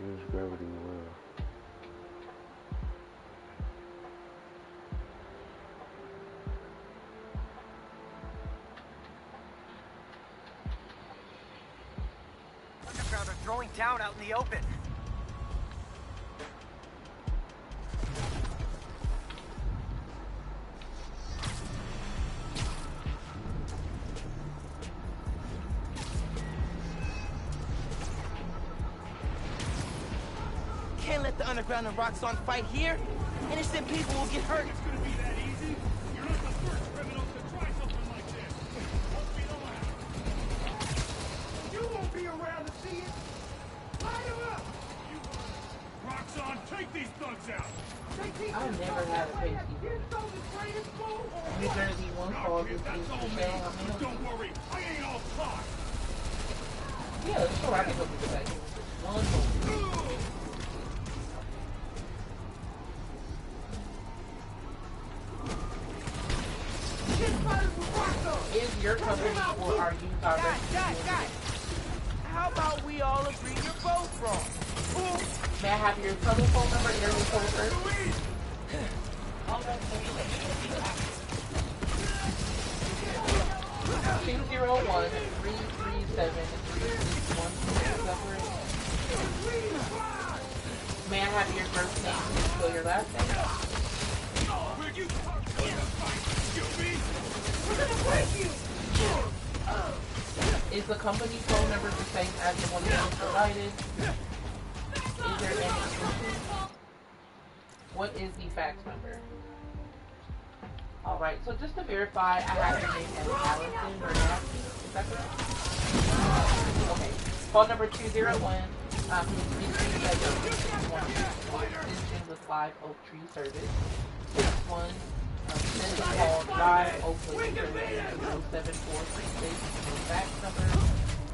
Use gravity well. Underground are throwing down out in the open. Can't let the Underground and Roxxon fight here. Innocent people will get hurt. It's gonna be that easy? You're not the first criminals to try something like this. Won't be the last. You won't be around to see it. Light him up! Roxxon, take these thugs out! I've never had a face either. New Jersey one called this is Don't worry, I ain't all talk. Yeah, sure, I can go through the back. One moment. Is your company or are you Guys, how about we all agree you're both wrong? May I have your telephone number and your phone first? 201-337-3612. May I have your first name and spell your last name? Is the company phone number the same as the one that was provided? Is there any issue? What is the fax number? Alright, so just to verify, I have your name as Allison Bernaschi. Is that correct? Okay. Phone number 201 extension with Live Oak Tree Service. 61 send a call Drive Oakland 07436. Fax number,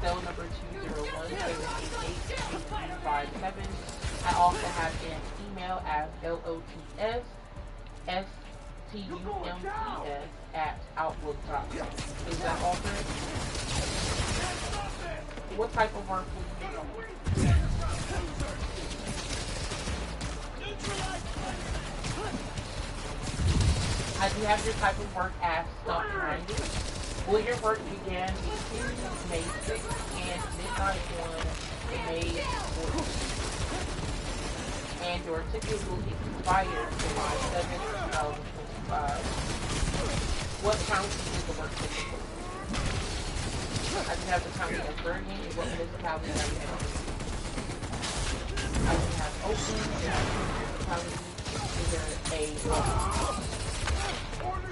cell number 201-788-8357. I also have an email as LOTSSTUMPS@outlook.com. Is that all correct? What type of work will you do? I do have your type of work as stuff grinding. Will your work begin between May 6th and midnight on May 14th? And your ticket will expire July 7th, 2025. What county is the work taking place? I do have the county of Bergen and what municipality are you in? I do have Oakland and municipality. Is there a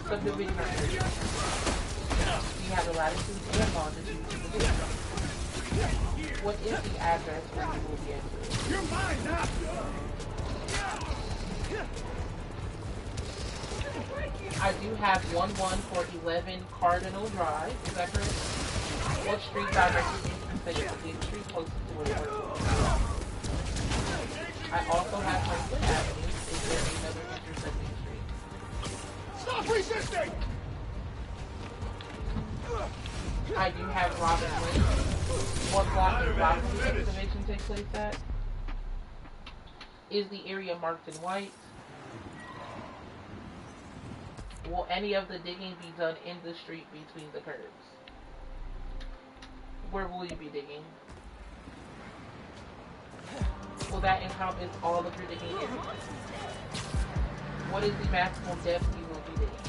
subdivision or area? You have the latitude and longitude to the district. What is the address where you will be entering? You're mine now! I do have 11411 Cardinal Drive. Is that correct? What street directly intersects the street closest to where you work? I also have Franklin Avenue. Is there another intersecting street? Stop resisting! I do have Robin Lane. What block does Robin's excavation take place at? Is the area marked in white? Will any of the digging be done in the street between the curbs? Where will you be digging? Will that encompass all of your digging areas? What is the maximum depth you will be digging?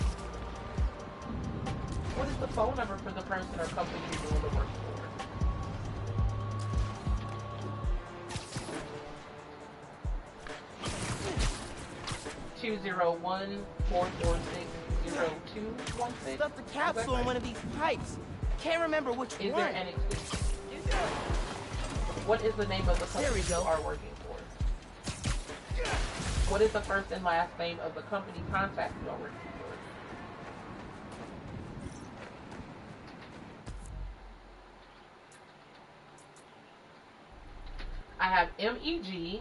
What is the phone number for the person or company you're doing the work for? 201-446-0216. Stuff the capsule in one of these pipes. Can't remember which one. Is there an extension? What is the name of the company you are working for? What is the first and last name of the company contact you are working for? I have MEG,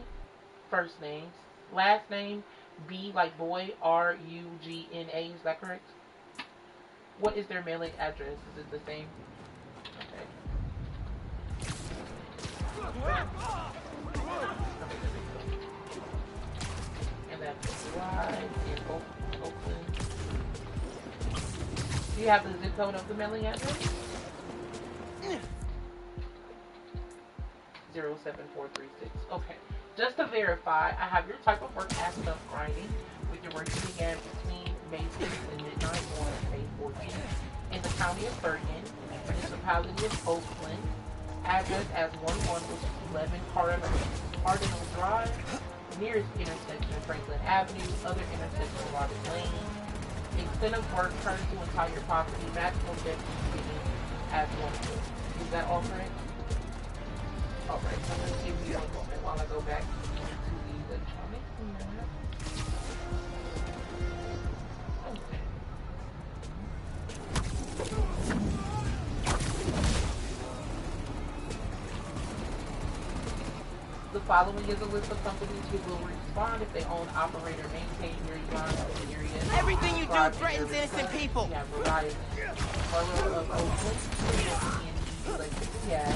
first names, last name, B like boy, RUGNA, is that correct? What is their mailing address? Is it the same? Okay. And that's Drive in Oakland. Do you have the zip code of the mailing address? 07436. Okay. Just to verify, I have your type of work as stuff grinding, with your work began between May 6th and midnight on May 14th in the county of Bergen, municipality of Oakland, address as 11 Cardinal Drive, nearest intersection Franklin Avenue, other intersection Robin Lane. Extent of work turns to entire property, maximum depth beginning as 1 foot. Is that all correct? Alright, so let's give me 1 moment while I go back to the electronic map. Okay. The following is a list of companies who will respond if they own, operate, or maintain dairy farms in the area. Everything you do threatens innocent people. We have Verizon, Borough of Oakland, PNC, Electric Gas,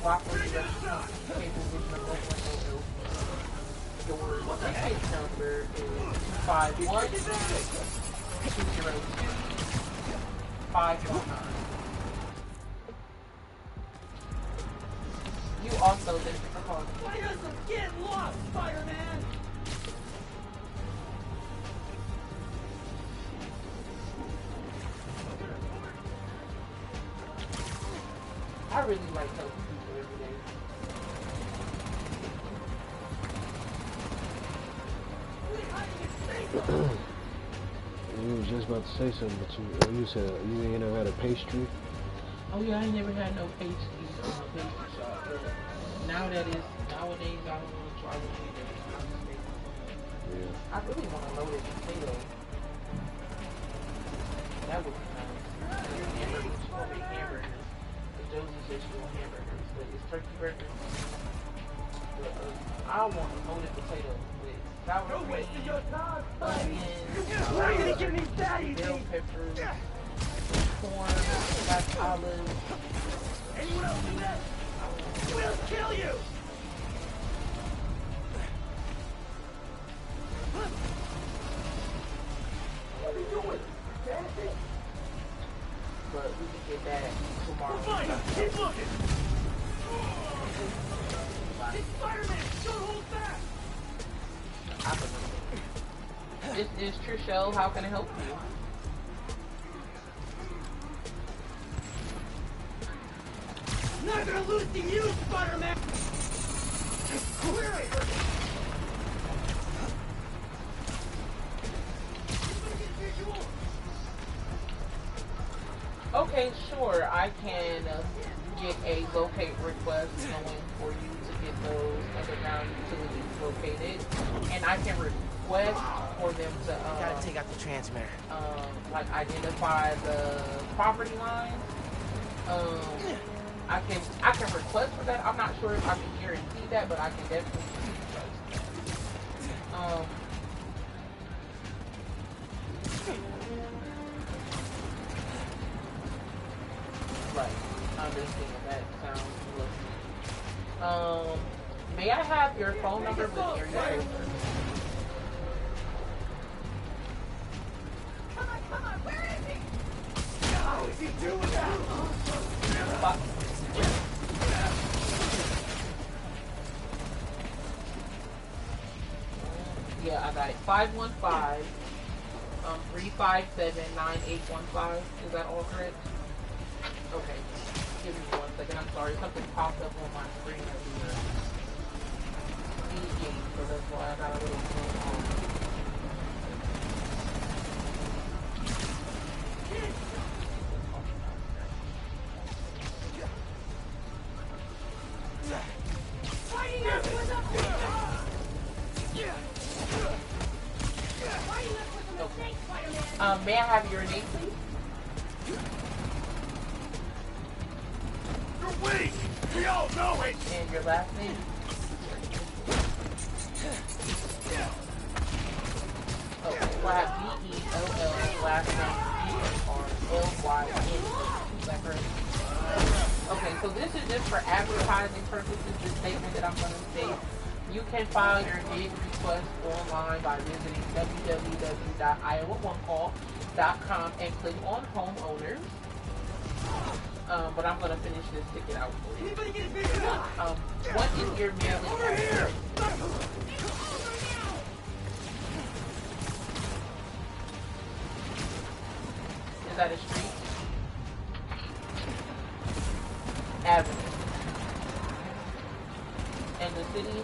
Waffle Electric Company, Cablevision of Oakland, LLC. Your case number is 251-202-519. You also, thank you for calling. Why doesn't get lost, Spider-Man? I really like helping people every day. You was just about to say something, but you said you ain't never had a pastry. Oh yeah, I ain't never had no pastry shop, but nowadays I don't want to try what you do. I really want to load it potato. That would be nice. Hamburgers, she want to make hamburgers. Josie said she want hamburgers, but it's turkey burgers. But I want a loaded potato with sour cream, onions, bell peppers, corn, black olives. Anyone else do that? We'll kill you! What are you doing? Dancing? But we can get that tomorrow. Fine, keep looking! It's Spider-Man! Don't hold back! This is Trishelle. How can I help you? Not gonna lose to you, Spider-Man! Okay, sure. I can get a locate request going for you to get those underground utilities located, and I can request for them to gotta take out the transmitter. Like identify the property line. I can request for that. I'm not sure if I can guarantee that, but I can definitely request. Right. I understand. That sounds lovely. May I have your phone number with area code? Come on, where is he? How is he doing that? Yeah, I got it. 515-357-9815. Is that all correct? Okay. Give me 1 second. I'm sorry. Something popped up on my screen as we were speaking, so that's why I got a little zoom on. May I have your name, please? You're weak! We all know it! And your last name? Okay, so I have B-E-L-L, last name B-A-R-L-Y-N. Is that correct? Okay, so this is just for advertising purposes, the statement that I'm going to state. You can file your dig request online by visiting www.iowaonecall.com and click on homeowners. But I'm going to finish this ticket out for you. What is your mailing address? Is that a street? Avenue. And the city?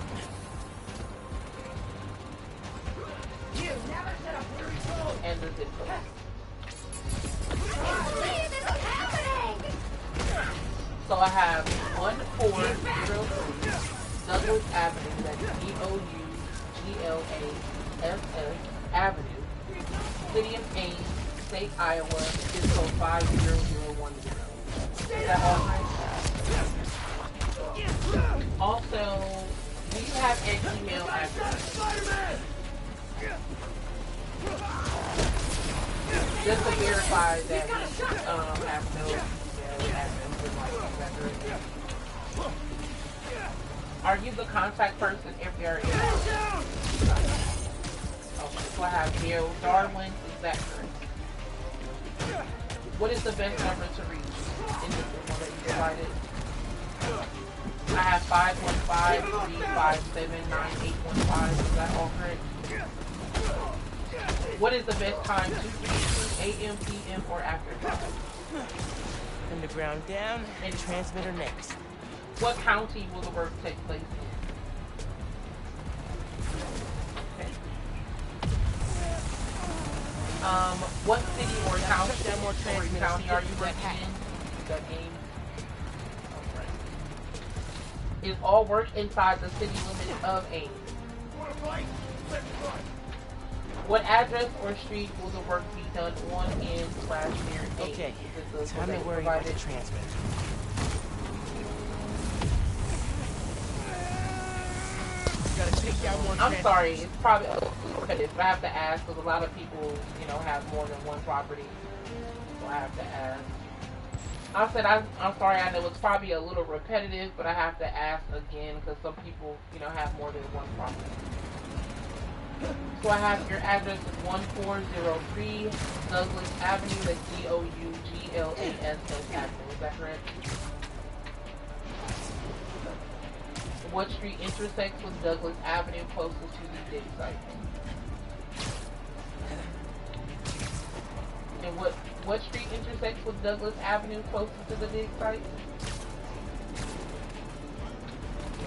And the zip code. So I have 1403 Douglas Avenue, that's D-O-U-G-L-A-S-S Avenue, City of Ames, State, Iowa, zip code 50010. Is that all right? Also, do you have an email address? Just to verify that we have no email address with my address. Are you the contact person if there is? Okay, so I have Neil Darwin, is that correct? What is the best number to reach? Is it the one that you provided? I have 515-357-9815. Is that all correct? What is the best time to reach? AM, PM, or after 5? Underground down and transmitter next. What county will the work take place in? Okay. What city or township or county are you working in? That game. Is all work inside the city limits of Ames? What address or street will the work be done on, in, / near Ames? Okay, time to worry about the transmitter. I'm sorry, it's probably a little repetitive, but I have to ask because a lot of people, you know, have more than one property, so I have to ask. I said, I'm sorry, I know it's probably a little repetitive, but I have to ask again because some people, you know, have more than one property. So I have your address is 1403 Douglas Avenue, that's D-O-U-G-L-A-S-S Avenue, is that correct? What street intersects with Douglas Avenue closest to the dig site? And what street intersects with Douglas Avenue closest to the dig site?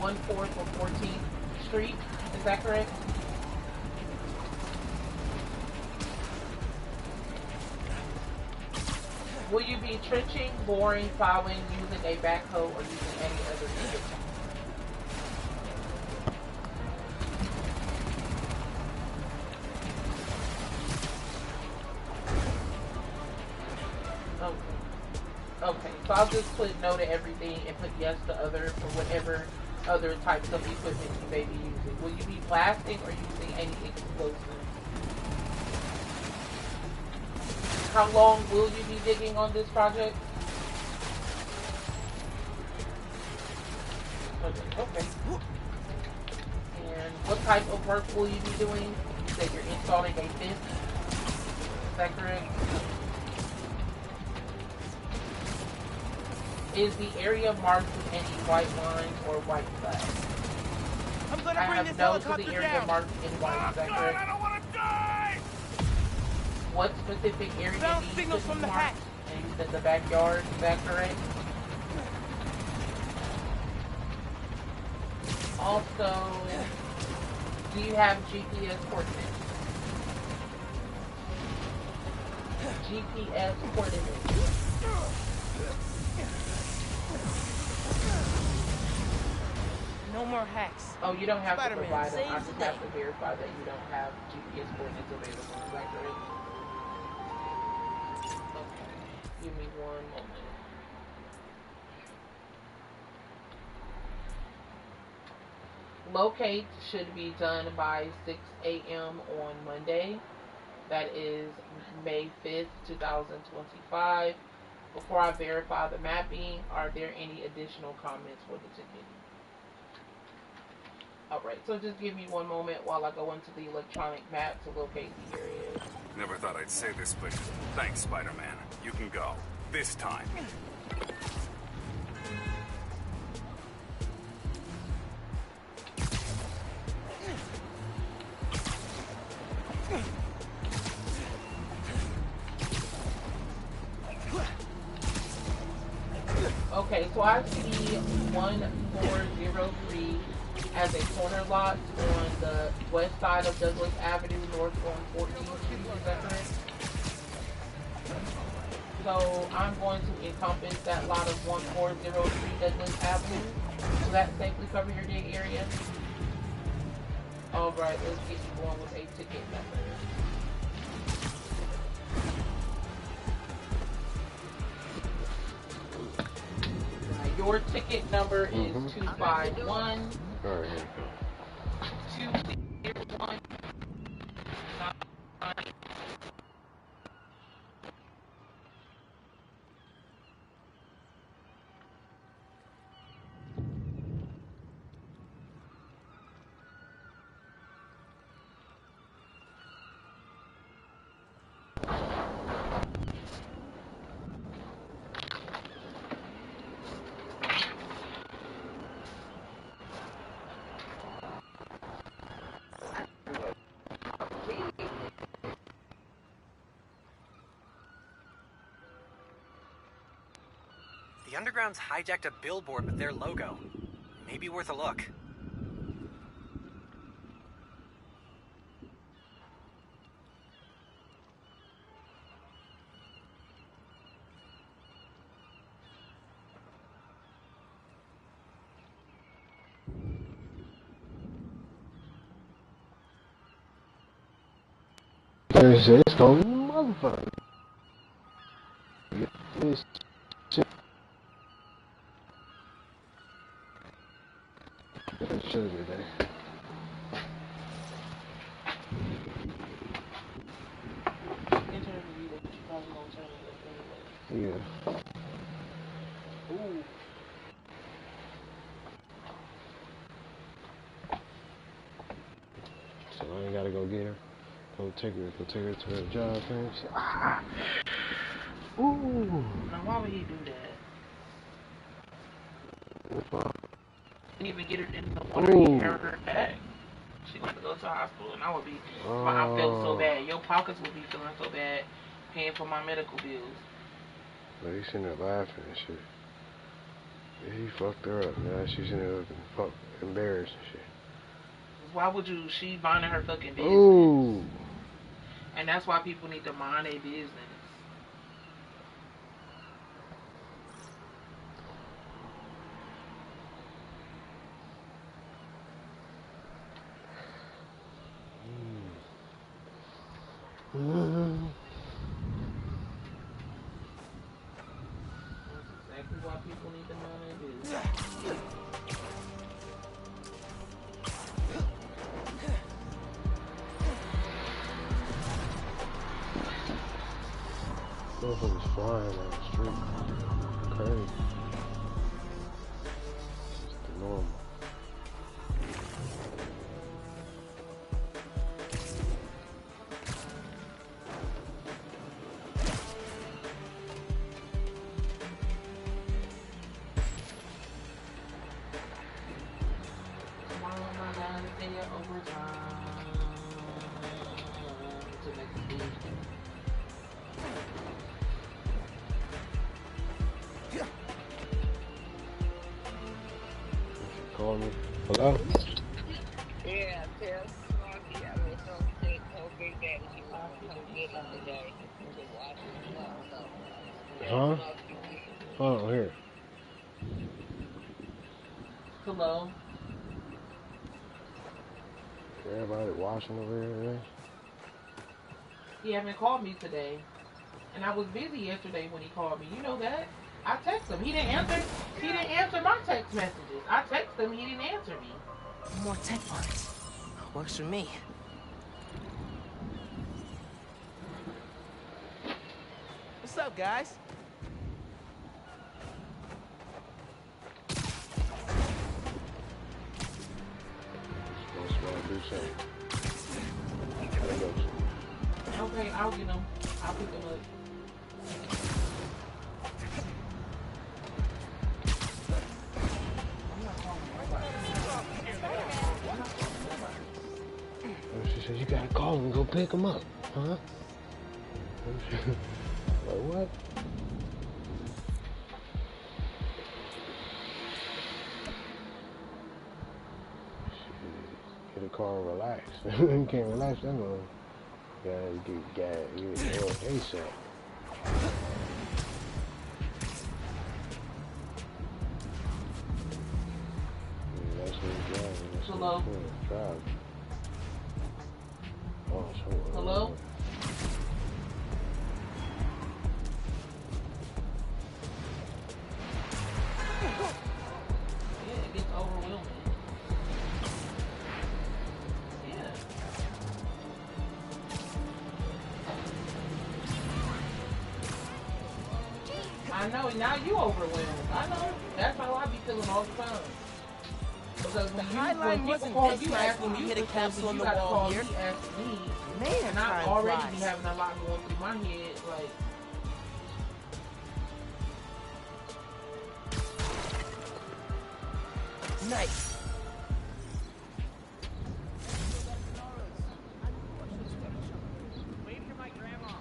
14th or 14th Street, is that correct? Will you be trenching, boring, plowing, using a backhoe, or using any other vehicle? Okay, so I'll just put no to everything and put yes to other for whatever other types of equipment you may be using. Will you be blasting or using any explosive? How long will you be digging on this project? Okay. And what type of work will you be doing? You said you're installing a fence. Is that correct? Is the area marked with any white lines or white flags? I'm gonna I bring have this no to helicopter the area down. marked in white. Is that correct? I don't want to die! What specific area Found do you signals put from the marked? hatch. And you said the backyard. Is that correct? Also, do you have GPS coordinates? GPS coordinates. No more hacks. Oh, you don't have Spider-Man to provide them. I saves just the have day. to verify that you don't have GPS coordinates available. Is that correct? Okay. Give me one moment. Locate should be done by 6 a.m. on Monday. That is May 5th, 2025. Before I verify the mapping, are there any additional comments for the ticket? Alright, so just give me one moment while I go into the electronic map to locate the area. Never thought I'd say this, but thanks, Spider-Man. You can go. This time. Okay, so I see 1403 as a corner lot on the west side of Douglas Avenue, north on 14th Street. Is that correct? So I'm going to encompass that lot of 1403 Douglas Avenue. Will that safely cover your dig area? Alright, let's get you going with a ticket number. Your ticket number is 251 201 The Underground's hijacked a billboard with their logo. Maybe worth a look. It's going motherfucker. This shit. Should be there. Yeah. Ooh. So I ain't gotta go get her. Go take her to her job first. Ah. Ooh. Now why would he do that? Didn't even get her in the water to carry her back. She wanted to go to the hospital, and I would be. I felt so bad. Your pockets would be feeling so bad, paying for my medical bills. But he's sitting there laughing and shit. He fucked her up. Now she's in there looking embarrassed and shit. Why would you? She minding her fucking business. Ooh. And that's why people need to mind their business. Motherfuckers flying down the street. Crazy. It's the normal. Call me. Hello? Yeah, tell Smoky I was so sick, so big that she want to come get him today to watch him up. So, Huh? Oh, here. Hello? Everybody watching over here today? He haven't called me today. And I was busy yesterday when he called me. You know that? I texted him. He didn't answer my text messages. I texted him, he didn't answer me. More tech parts. Works for me. What's up, guys? Okay, I'll get him. I'll pick him up. She said, you gotta call him and go pick him up. Huh? Like, what? Get a car and relax. You can't relax that long. You gotta get ASAP. That's what he's driving. Hello? Drive. Oh, hello? Yeah, it gets overwhelming. Yeah. I know, now you overwhelmed. I know. That's how I be feeling all the time. Because when people call you asking me hit a capsule on the gotta wall call here. me asking me. Man, and I already be having a lot going through my head, like. Nice. Waiting for my grandma.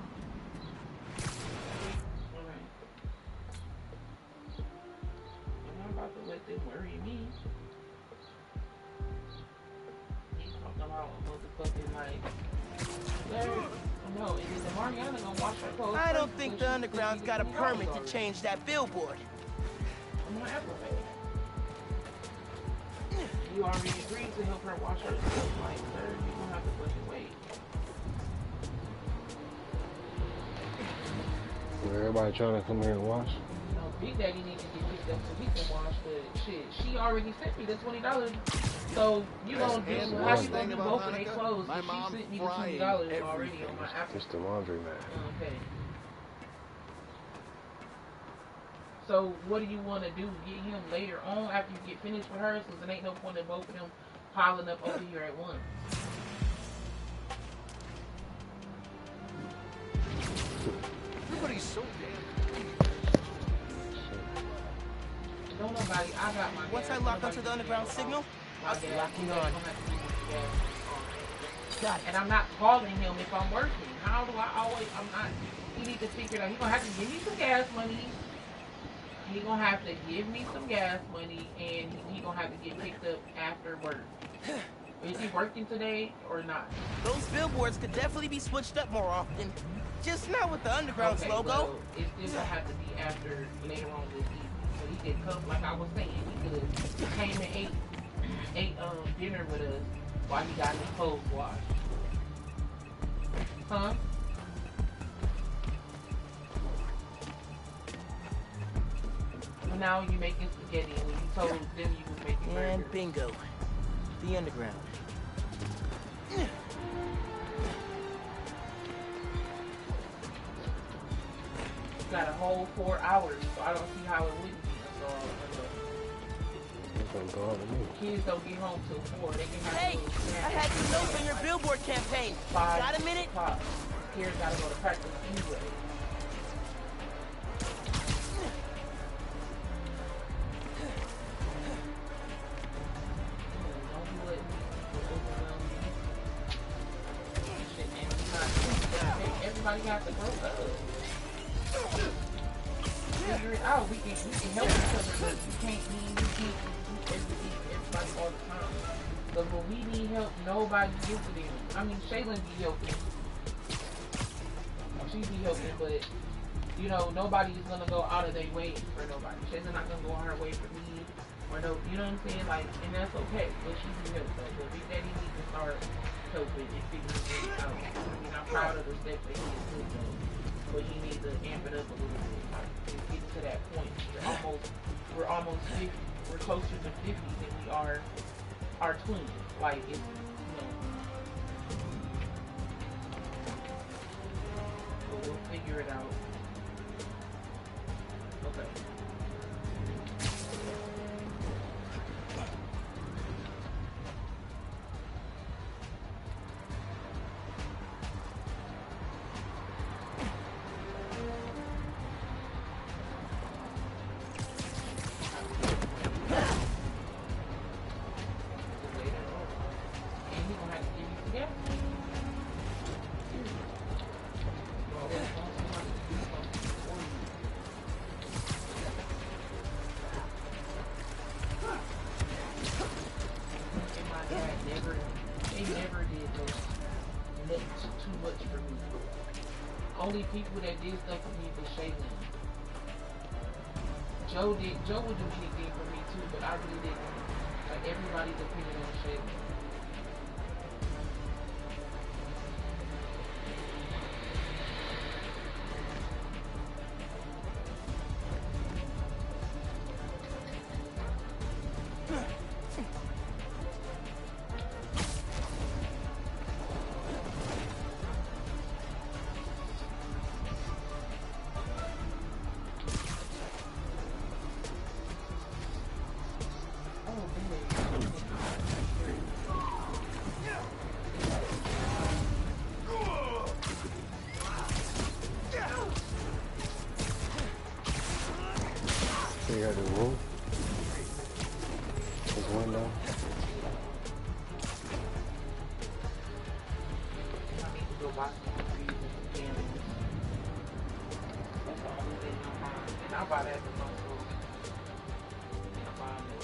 Alright. I'm not about to let them worry me. He's talking about motherfucking like. No, it is Mariana gonna wash her clothes. I don't think the Underground's got a permit to change that billboard. I'm gonna aggravate. You already agreed to help her wash her clothes, like, sir, you gonna have to fucking wait. Everybody trying to come here and wash? No, Big Daddy needs to get picked up so he can wash, but shit, she already sent me the $20. So you gonna do, how you gonna do both of their clothes? She sent me the $20 already on my app. It's the laundry mat. Okay. So what do you want to do? Get him later on after you get finished with her, since there ain't no point in both of them piling up over here at once. Everybody's so damn. Don't nobody. I got my. Once I lock onto the Underground signal, I'll be locking on. Got it. And I'm not calling him if I'm working. How do I always? I'm not. He needs to figure it out. He's gonna have to give me some gas money. He's gonna have to give me some gas money, and he's gonna have to get picked up after work. Is he working today or not? Those billboards could definitely be switched up more often. Just not with the Underground's logo. Well, it's still gonna have to be after later on this evening. So he could come, like I was saying, he could came and ate dinner with us while he got his clothes washed. Huh? Well, now you making spaghetti, and when you told them you was making burgers. And bingo. The Underground. whole 4 hours, so I don't see how it wouldn't be. Kids don't get home till 4. They can have Hey, I had some notes on your billboard campaign. Got a minute? Kids gotta go to practice anyway. Everybody has to grow up. Figure it out. We can help each other, but we can't do everybody all the time. But when we need help, nobody gives it in. I mean, Shaylin be helping. She be helping, but you know, nobody is gonna go out of their way for nobody. Shaylin not gonna go on her way for me, or no, you know what I'm saying? Like, and that's okay. But she be helping. But Big Daddy needs to start helping and figuring it out. I mean, I'm proud of the steps that he is doing, but he needs to amp it up a little bit. Get to that point. We're almost 50. We're closer to 50 than we are our twins. Like, it's, you know. But we'll figure it out. Okay. Only people that did stuff for me was Shaylin. Joe would do anything for me too, but I really didn't. Like, everybody depended on Shaylin. You got the roof. This window. I need to go watch the movies and cameras. That's the only thing I'm buying. And I buy that at the store. I'm buying it.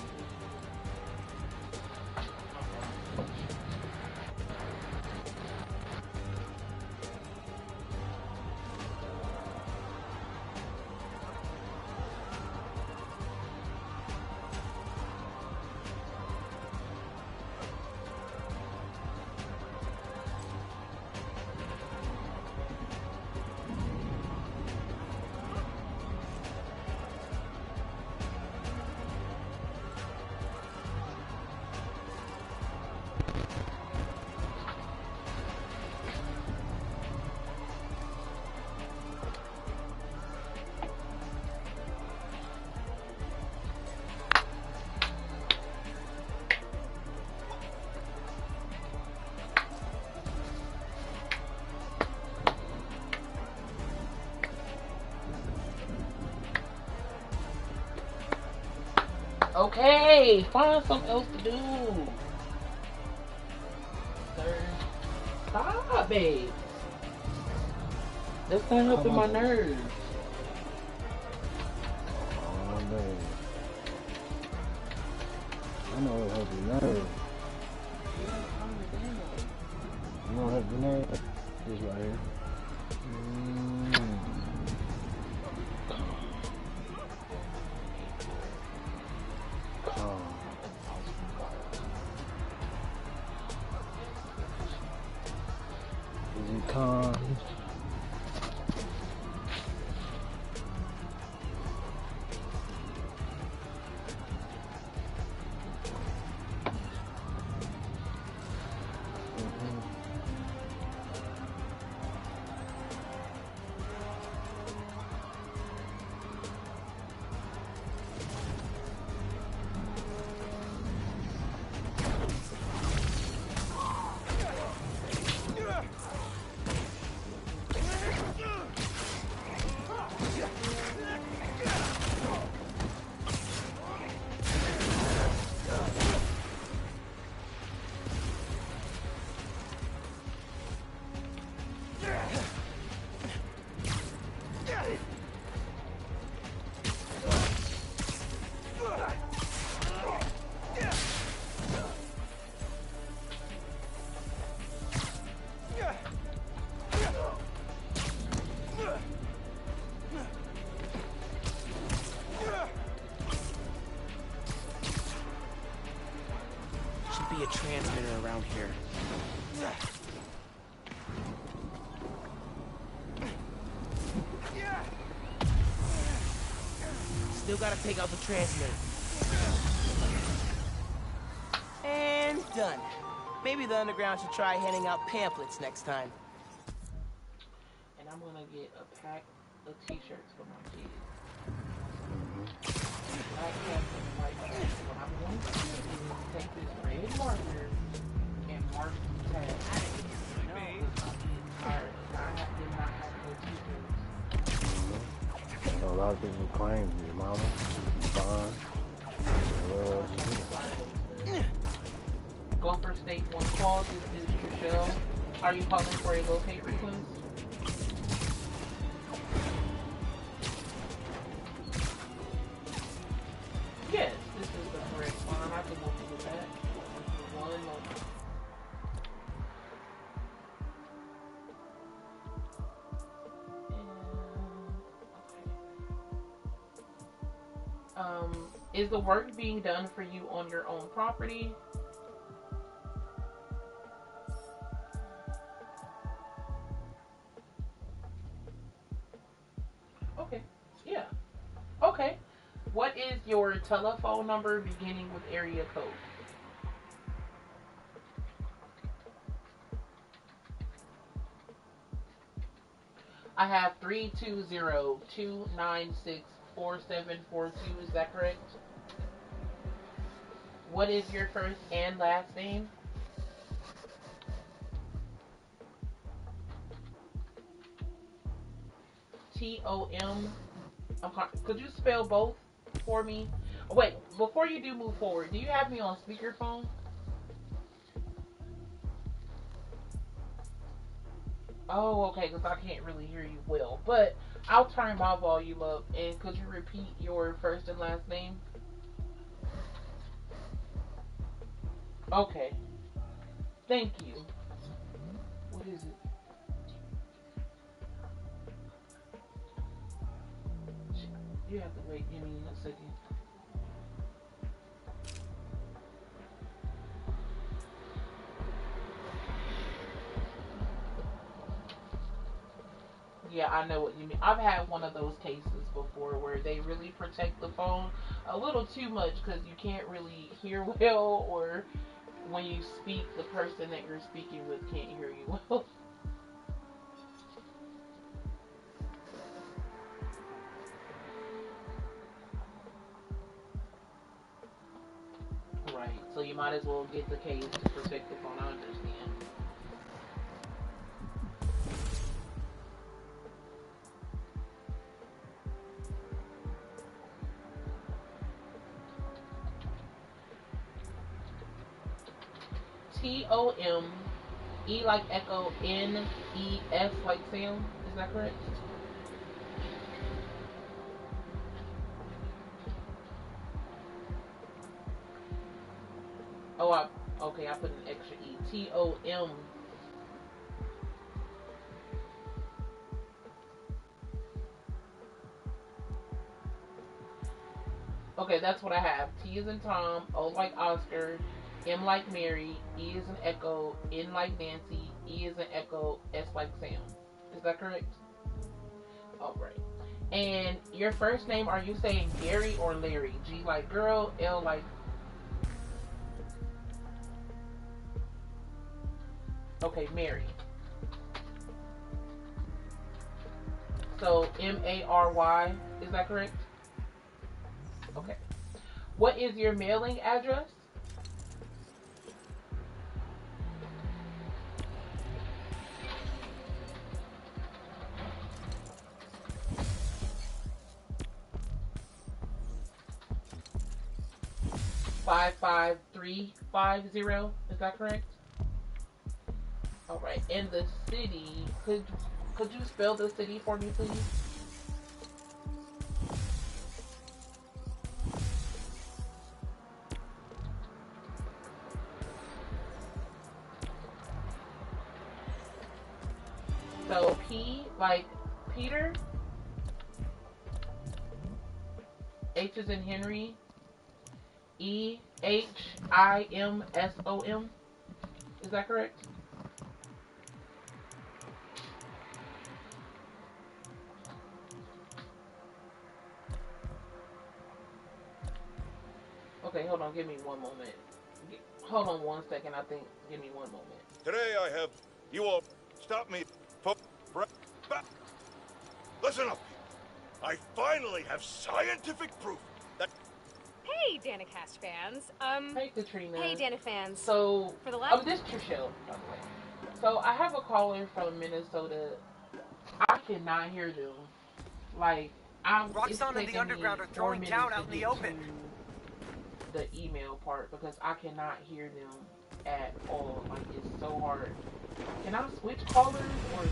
Okay, find something else to do. Sir, stop, babe. That's not helping my nerves. Oh, man. I know it'll help your nerves. You know what help your nerves? This right here. Calm. be a transmitter around here. Still gotta take out the transmitter. And done. Maybe the underground should try handing out pamphlets next time. And I'm gonna get a pack of t-shirts for my kids. Black cap and white cap. What I'm going to do is take this red marker and mark the tag. Did not have no t-shirts. A lot of people claim your mama, fine. Gopher State 1 call, this is Michelle. Are you calling for a locate request? Yes, this is the correct one. I can help you with that. One moment. Is the work being done for you on your own property? Okay, yeah. Okay. What is your telephone number beginning with area code? I have 320-296-4742. Is that correct? What is your first and last name? T-O-M. Could you spell both for me? Wait, before you do move forward, do you have me on speakerphone? Oh, okay, because I can't really hear you well. But I'll turn my volume up. And could you repeat your first and last name? Okay. Thank you. What is it? You have to wait. Give me a second. Yeah, I know what you mean. I've had one of those cases before where they really protect the phone a little too much because you can't really hear well, or when you speak, the person that you're speaking with can't hear you well. Right, so you might as well get the case to protect the phone. I understand. T-O-M, E like echo, N-E-S like Sam. Is that correct? Oh, okay, I put an extra E. T-O-M. Okay, that's what I have. T is in Tom, O like Oscar, M like Mary, E is an echo, N like Nancy, E is an echo, S like Sam. Is that correct? Alright. And your first name, are you saying Gary or Larry? G like girl, L like... Okay, Mary. So, M-A-R-Y, is that correct? Okay. What is your mailing address? $55350, is that correct? Alright, and the city, could you spell the city for me, please? So P like Peter, H is in Henry, EHIMSOM. Is that correct? Okay, hold on. Give me one moment. Hold on 1 second. I think. Give me 1 moment. Today I have you all stop me. Listen up. I finally have scientific proof that. Hey, Danicast fans. Hey, Katrina. Hey, Dana fans. So, for the last. this is Trishelle, by the way. So I have a caller from Minnesota. I cannot hear them. Like, Roxxon and the Underground are throwing down out in the open. The email part, because I cannot hear them at all. Like, it's so hard. Can I switch callers or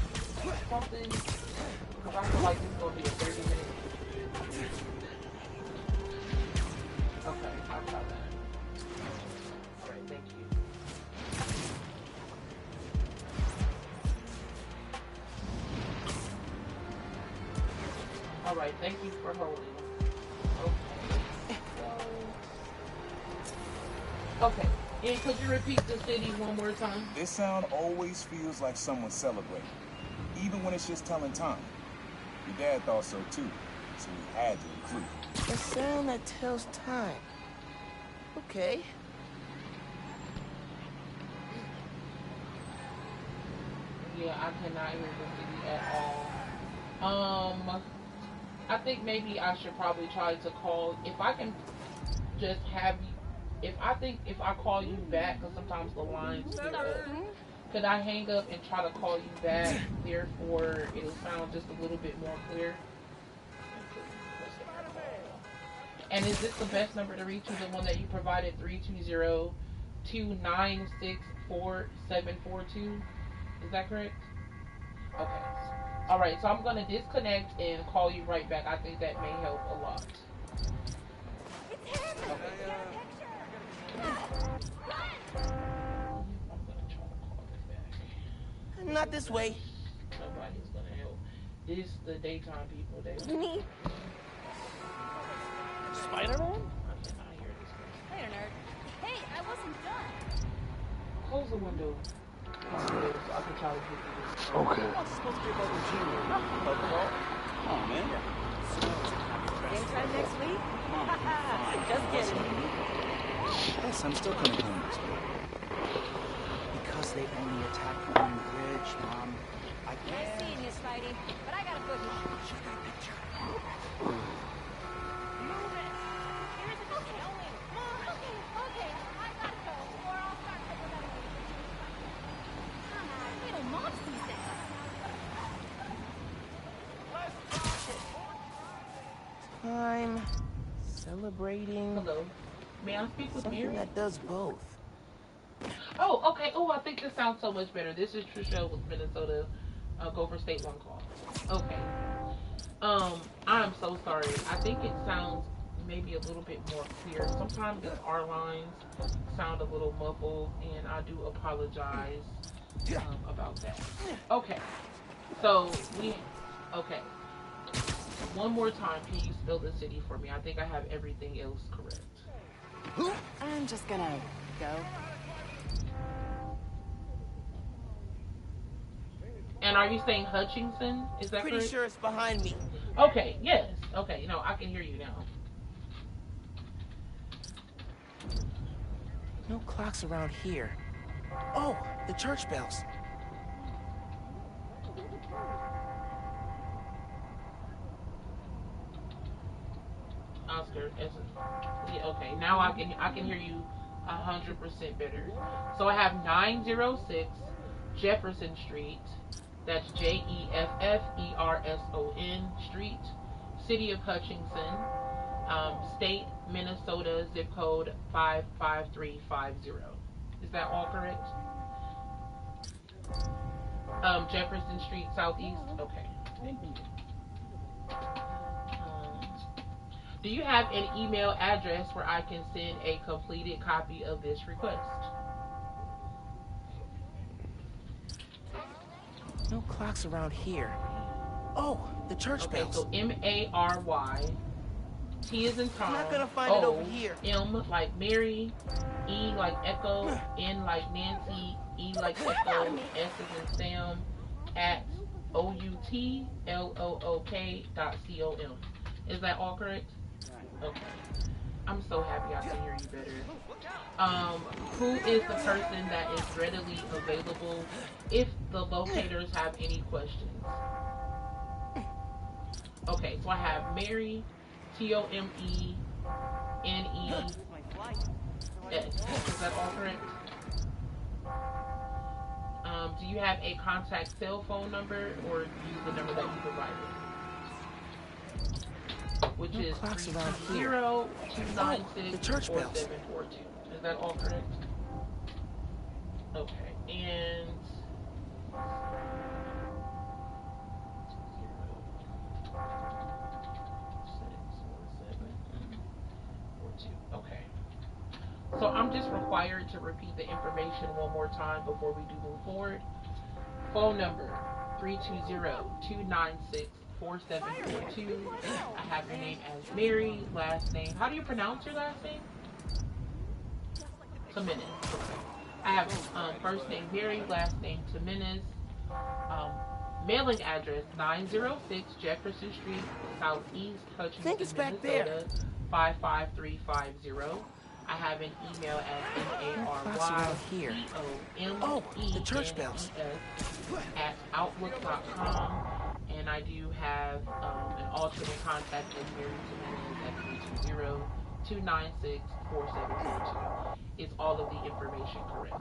something? Because I feel like this is going to be a 30-minute. Okay, I'll try that. Alright, thank you. Alright, thank you for holding. Okay, and could you repeat the city one more time? This sound always feels like someone's celebrating, even when it's just telling time. Your dad thought so too, so we had to include it. A sound that tells time. Okay. Yeah, I cannot hear the city at all. I think maybe I should probably try to call. If I can just have you. If I call you back, because sometimes the lines get up, could I hang up and try to call you back? Therefore, it'll sound just a little bit more clear. And is this the best number to reach you? The one that you provided, 320-296-4742? Is that correct? Okay. All right. So I'm gonna disconnect and call you right back. I think that may help a lot. Okay. Not this way. Nobody's gonna help. It's the daytime people. Me? Spider-Man? I cannot hear this. Later, nerd. Hey, I wasn't done. Close the window. I can try to get you this. Okay. What's supposed to be about Virginia? Come on, man. Game time next week? Just kidding. Yes, I'm still coming home this week. Because they only attacked one bridge, Mom. Nice seeing you, Spidey. But I gotta put you. She's got a picture. Move it. Here is a okay. Okay. I gotta go. Or I'll start taking that away. Come on, little mobs these days. Time. Celebrating. Hello. May I speak with Something you? that does both. Oh, okay. Oh, I think this sounds so much better. This is Trishelle with Minnesota Gopher State One Call. Okay. I'm so sorry. I think it sounds maybe a little bit more clear. Sometimes our lines sound a little muffled, and I do apologize about that. Okay. So okay. One more time, can you spell the city for me? I think I have everything else correct. I'm just gonna go. And are you saying Hutchinson? Is that Pretty correct? sure it's behind me. Okay, yes. Okay, no, I can hear you now. No clocks around here. Oh, the church bells. Oscar, yeah, okay. Now I can hear you 100% better. So I have 906 Jefferson Street. That's Jefferson Street, City of Hutchinson, State, Minnesota, zip code 55350. Is that all correct? Jefferson Street, Southeast. Okay. Thank you. Do you have an email address where I can send a completed copy of this request? No clocks around here. Oh, the church bells. So Mary T is in Tom. I'm not gonna find it over here. M like Mary, E like Echo, N like Nancy, E like Echo, S is in Sam, at outlook.com. Is that all correct? Okay. I'm so happy I can hear you better. Who is the person that is readily available if the locators have any questions? Okay, so I have Mary, TOMENES. Is that all correct? Do you have a contact cell phone number or use the number that you provided? Which is 320-296-4742. Is that all correct? Okay, and okay. So I'm just required to repeat the information one more time before we do move forward. Phone number 320-296-4742. I have your name as Mary, last name. How do you pronounce your last name? Jimenez. I have first name Mary, last name Jimenez. Mailing address 906 Jefferson Street, Southeast Hutchinson, Minnesota 55350. I have an email at maryTomenes@outlook.com, and I do have an alternate contact with Mary Jimenez at 320-296-4742. Is all of the information correct?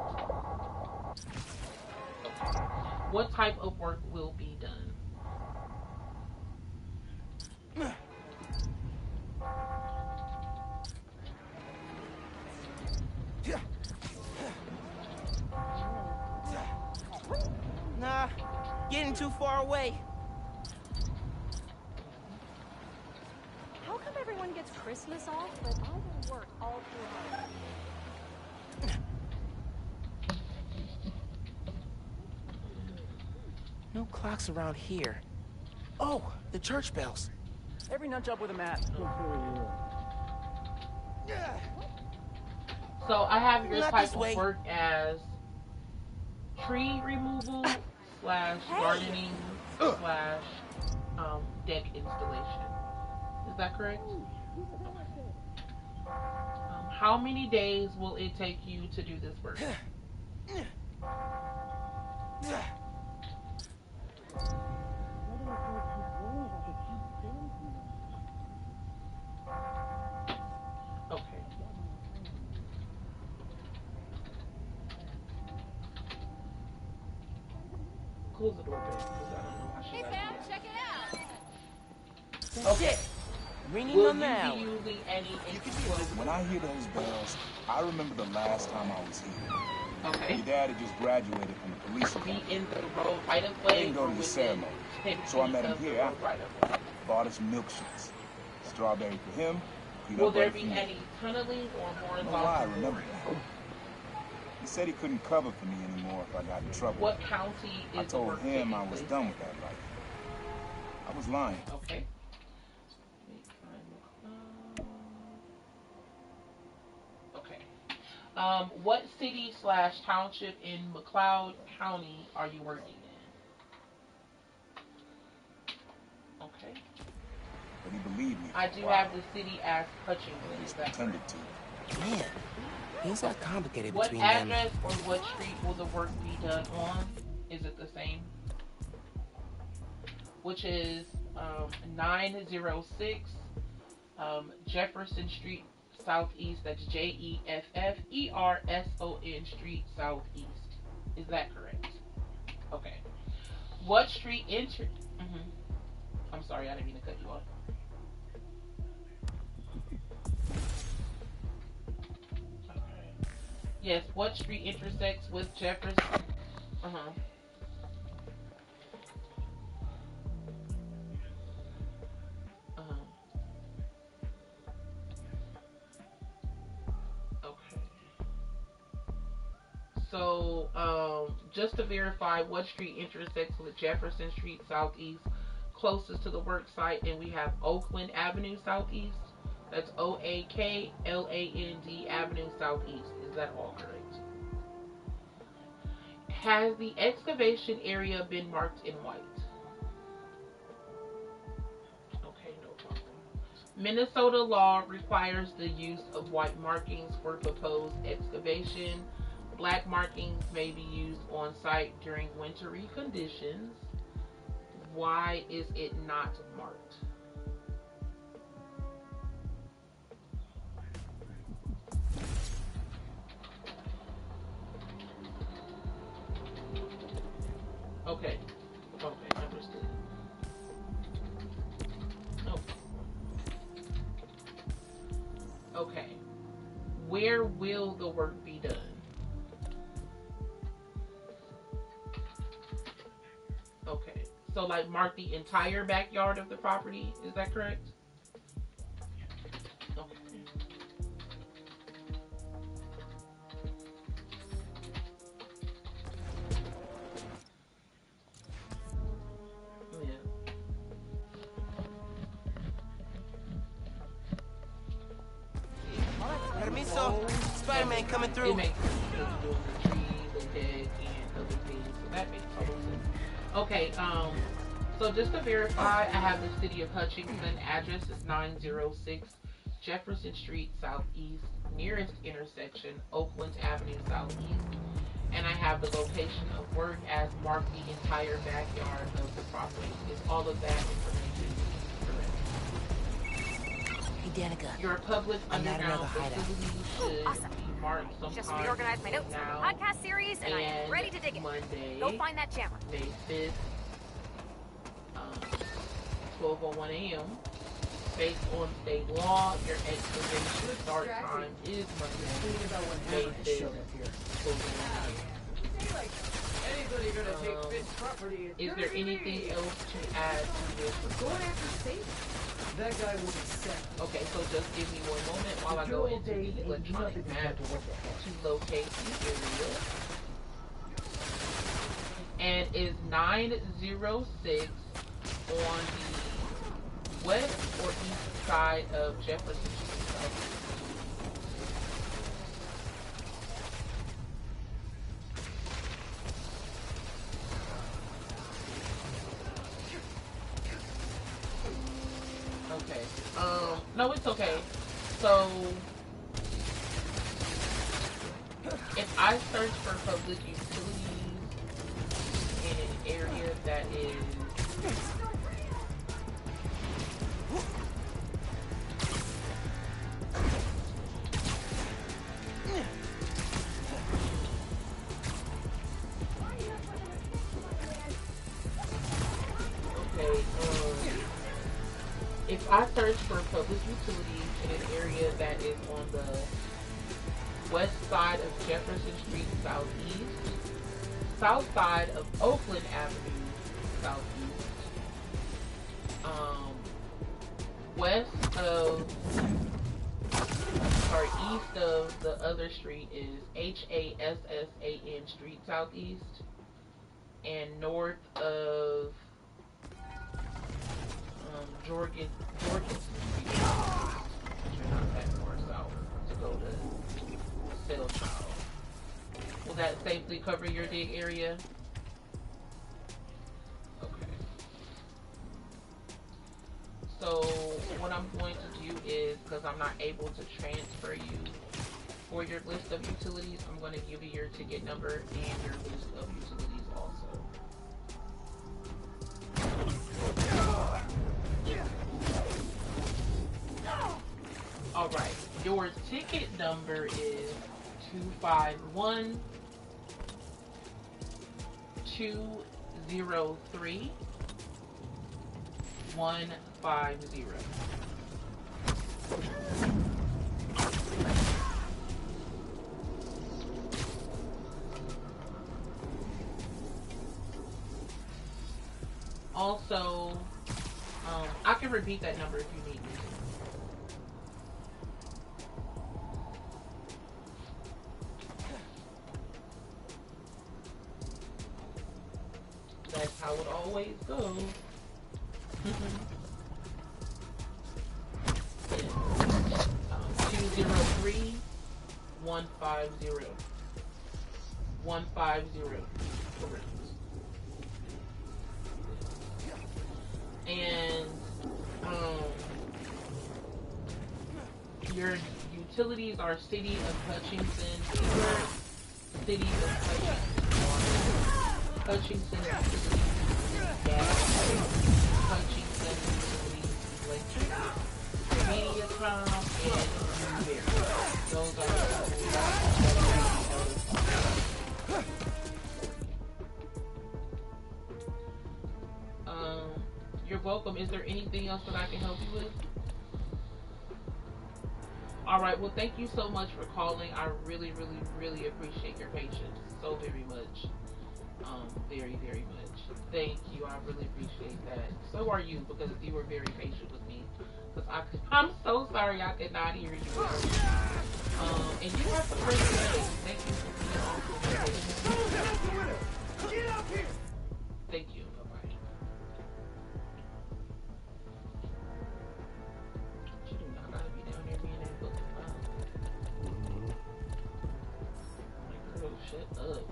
Okay. What type of work will be done? Nah, getting too far away. How come everyone gets Christmas off, but I will work all through holiday? No clocks around here. Oh, the church bells. Every nut job with a map. So I have your type of work as tree removal / gardening / deck installation. Is that correct? How many days will it take you to do this work? Okay. Close the door, babe, because I don't know how she got Fam, it. check it out. Okay. Ringing Will them you now. be using any When I hear those bells, I remember the last time I was here. Okay. Your dad had just graduated from the police academy. Be in the road right of I way? didn't go to the ceremony, so I met him here after. Right of way. Bought us milkshakes. Strawberry for him, peanut Will there butter be for me. any tunneling or more I don't know why I involved? remember that. He said he couldn't cover for me anymore if I got in trouble. What county is I the told work him taking I was place? done with that life. I was lying. Okay. Okay. What city / township in McLeod County are you working in? Okay. But he believed me. I do have the city as Hutchinson. Is that Pretended correct? to. Man, things got complicated What between them. address or what street will the work be done on? Is it the same? Which is 906 Jefferson Street Southeast. That's JEFFERSON Street Southeast. Is that correct? Okay. What street enter? I'm sorry, I didn't mean to cut you off. Okay. Yes. What street intersects with Jefferson? Okay. So, just to verify, what street intersects with Jefferson Street Southeast, closest to the work site, and we have Oakland Avenue Southeast. That's Oakland Avenue Southeast. Is that all correct? Has the excavation area been marked in white? Okay, no problem. Minnesota law requires the use of white markings for proposed excavation. Black markings may be used on site during wintry conditions. Why is it not marked? Okay. Okay, understood. Okay. Where will the work be done? Okay. So like mark the entire backyard of the property, is that correct? Okay. Permiso, Spider-Man coming through. It makes sense because you're doing the trees and deck and other things, so that makes total sense. Okay, so just to verify, I have the City of Hutchinson. Address is 906 Jefferson Street Southeast, nearest intersection, Oakland Avenue Southeast. And I have the location of work as marked the entire backyard of the property. Is all of that information correct? Hey, Danica. Your public underground facility should be marked sometime Just reorganized my notes for the podcast series, and I am ready to dig it. Monday, Go find that jammer. May 5th, 12:01 a.m. Based on state law, your excavation start time is Monday, May 5th, 12:01 a.m. Anybody gonna take Finn's property? Is there anything else to add to this report? That guy will be set. Okay, so just give me one moment while I go into the electronic map to locate the area. And is 906 on the west or east side of Jefferson Street? Okay. No, it's okay. So, if I search for public utilities in an area that is if I search for public utilities in an area that is on the west side of Jefferson Street Southeast, south side of Oakland Avenue Southeast, east of the other street is Hassan Street Southeast, and north of Jorgensen Street, which are not that far south to go to Sailchild. Will that safely cover your dig area? Okay. So what I'm going to do is, because I'm not able to transfer you for your list of utilities, I'm going to give you your ticket number and your list of utilities also. All right, your ticket number is 251 203 150. Also, I can repeat that number if you need me to. That's how it always goes. Yeah. 150. 150. Correct. And your utilities are City of Hutchinson, City of Hutchinson, gas, Hutchinson, electric, Mediacom, and Newberry. Those are you're welcome. Is there anything else that I can help you with? All right. Well, thank you so much for calling. I really, really, really appreciate your patience so very much. Very, very much. Thank you. I really appreciate that. So are you, because you were very patient with me. Because I'm so sorry I could not hear you. And you have a great day. Thank you for being awesome. Get up here. Thank you. Bye-bye. You do not gotta be down there being that book. Like, girl, shut up.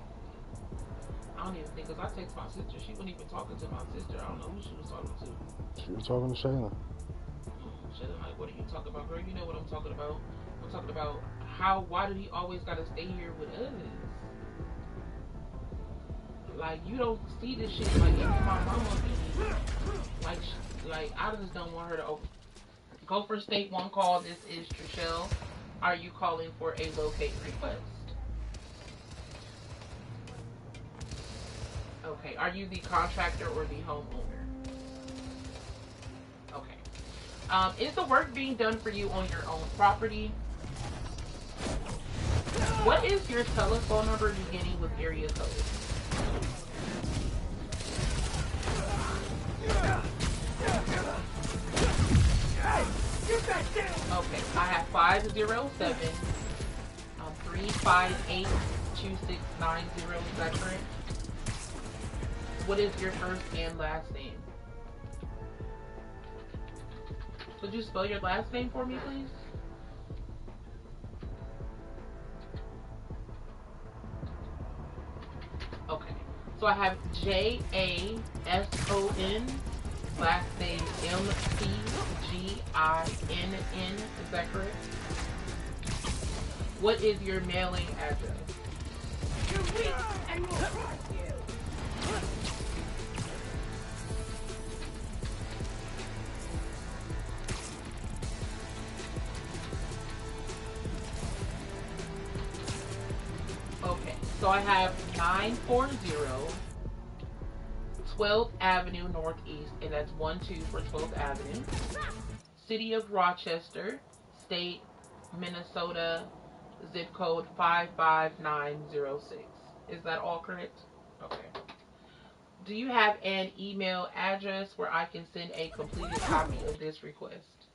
I don't even think, because I text my sister, she wasn't even talking to my sister. I don't know who she was talking to. She was talking to Shayla. Shayla, like, what are you talking about, girl? You know what I'm talking about. I'm talking about why do he always gotta stay here with us? Like, you don't see this shit, like, even my mama be, like, I just don't want her to go for state one call. This is Trishelle. Are you calling for a locate request? Okay, are you the contractor or the homeowner? Okay. Is the work being done for you on your own property? What is your telephone number beginning with area code? Okay, I have 507 358 2690. Is that correct? What is your first and last name? Could you spell your last name for me, please? Okay. So I have Jason, last name Mcginn. Is that correct? What is your mailing address? Okay, so I have 940 12th Avenue Northeast, and that's 12 for 12th Avenue. City of Rochester, State, Minnesota, zip code 55906. Is that all correct? Okay. Do you have an email address where I can send a completed copy of this request?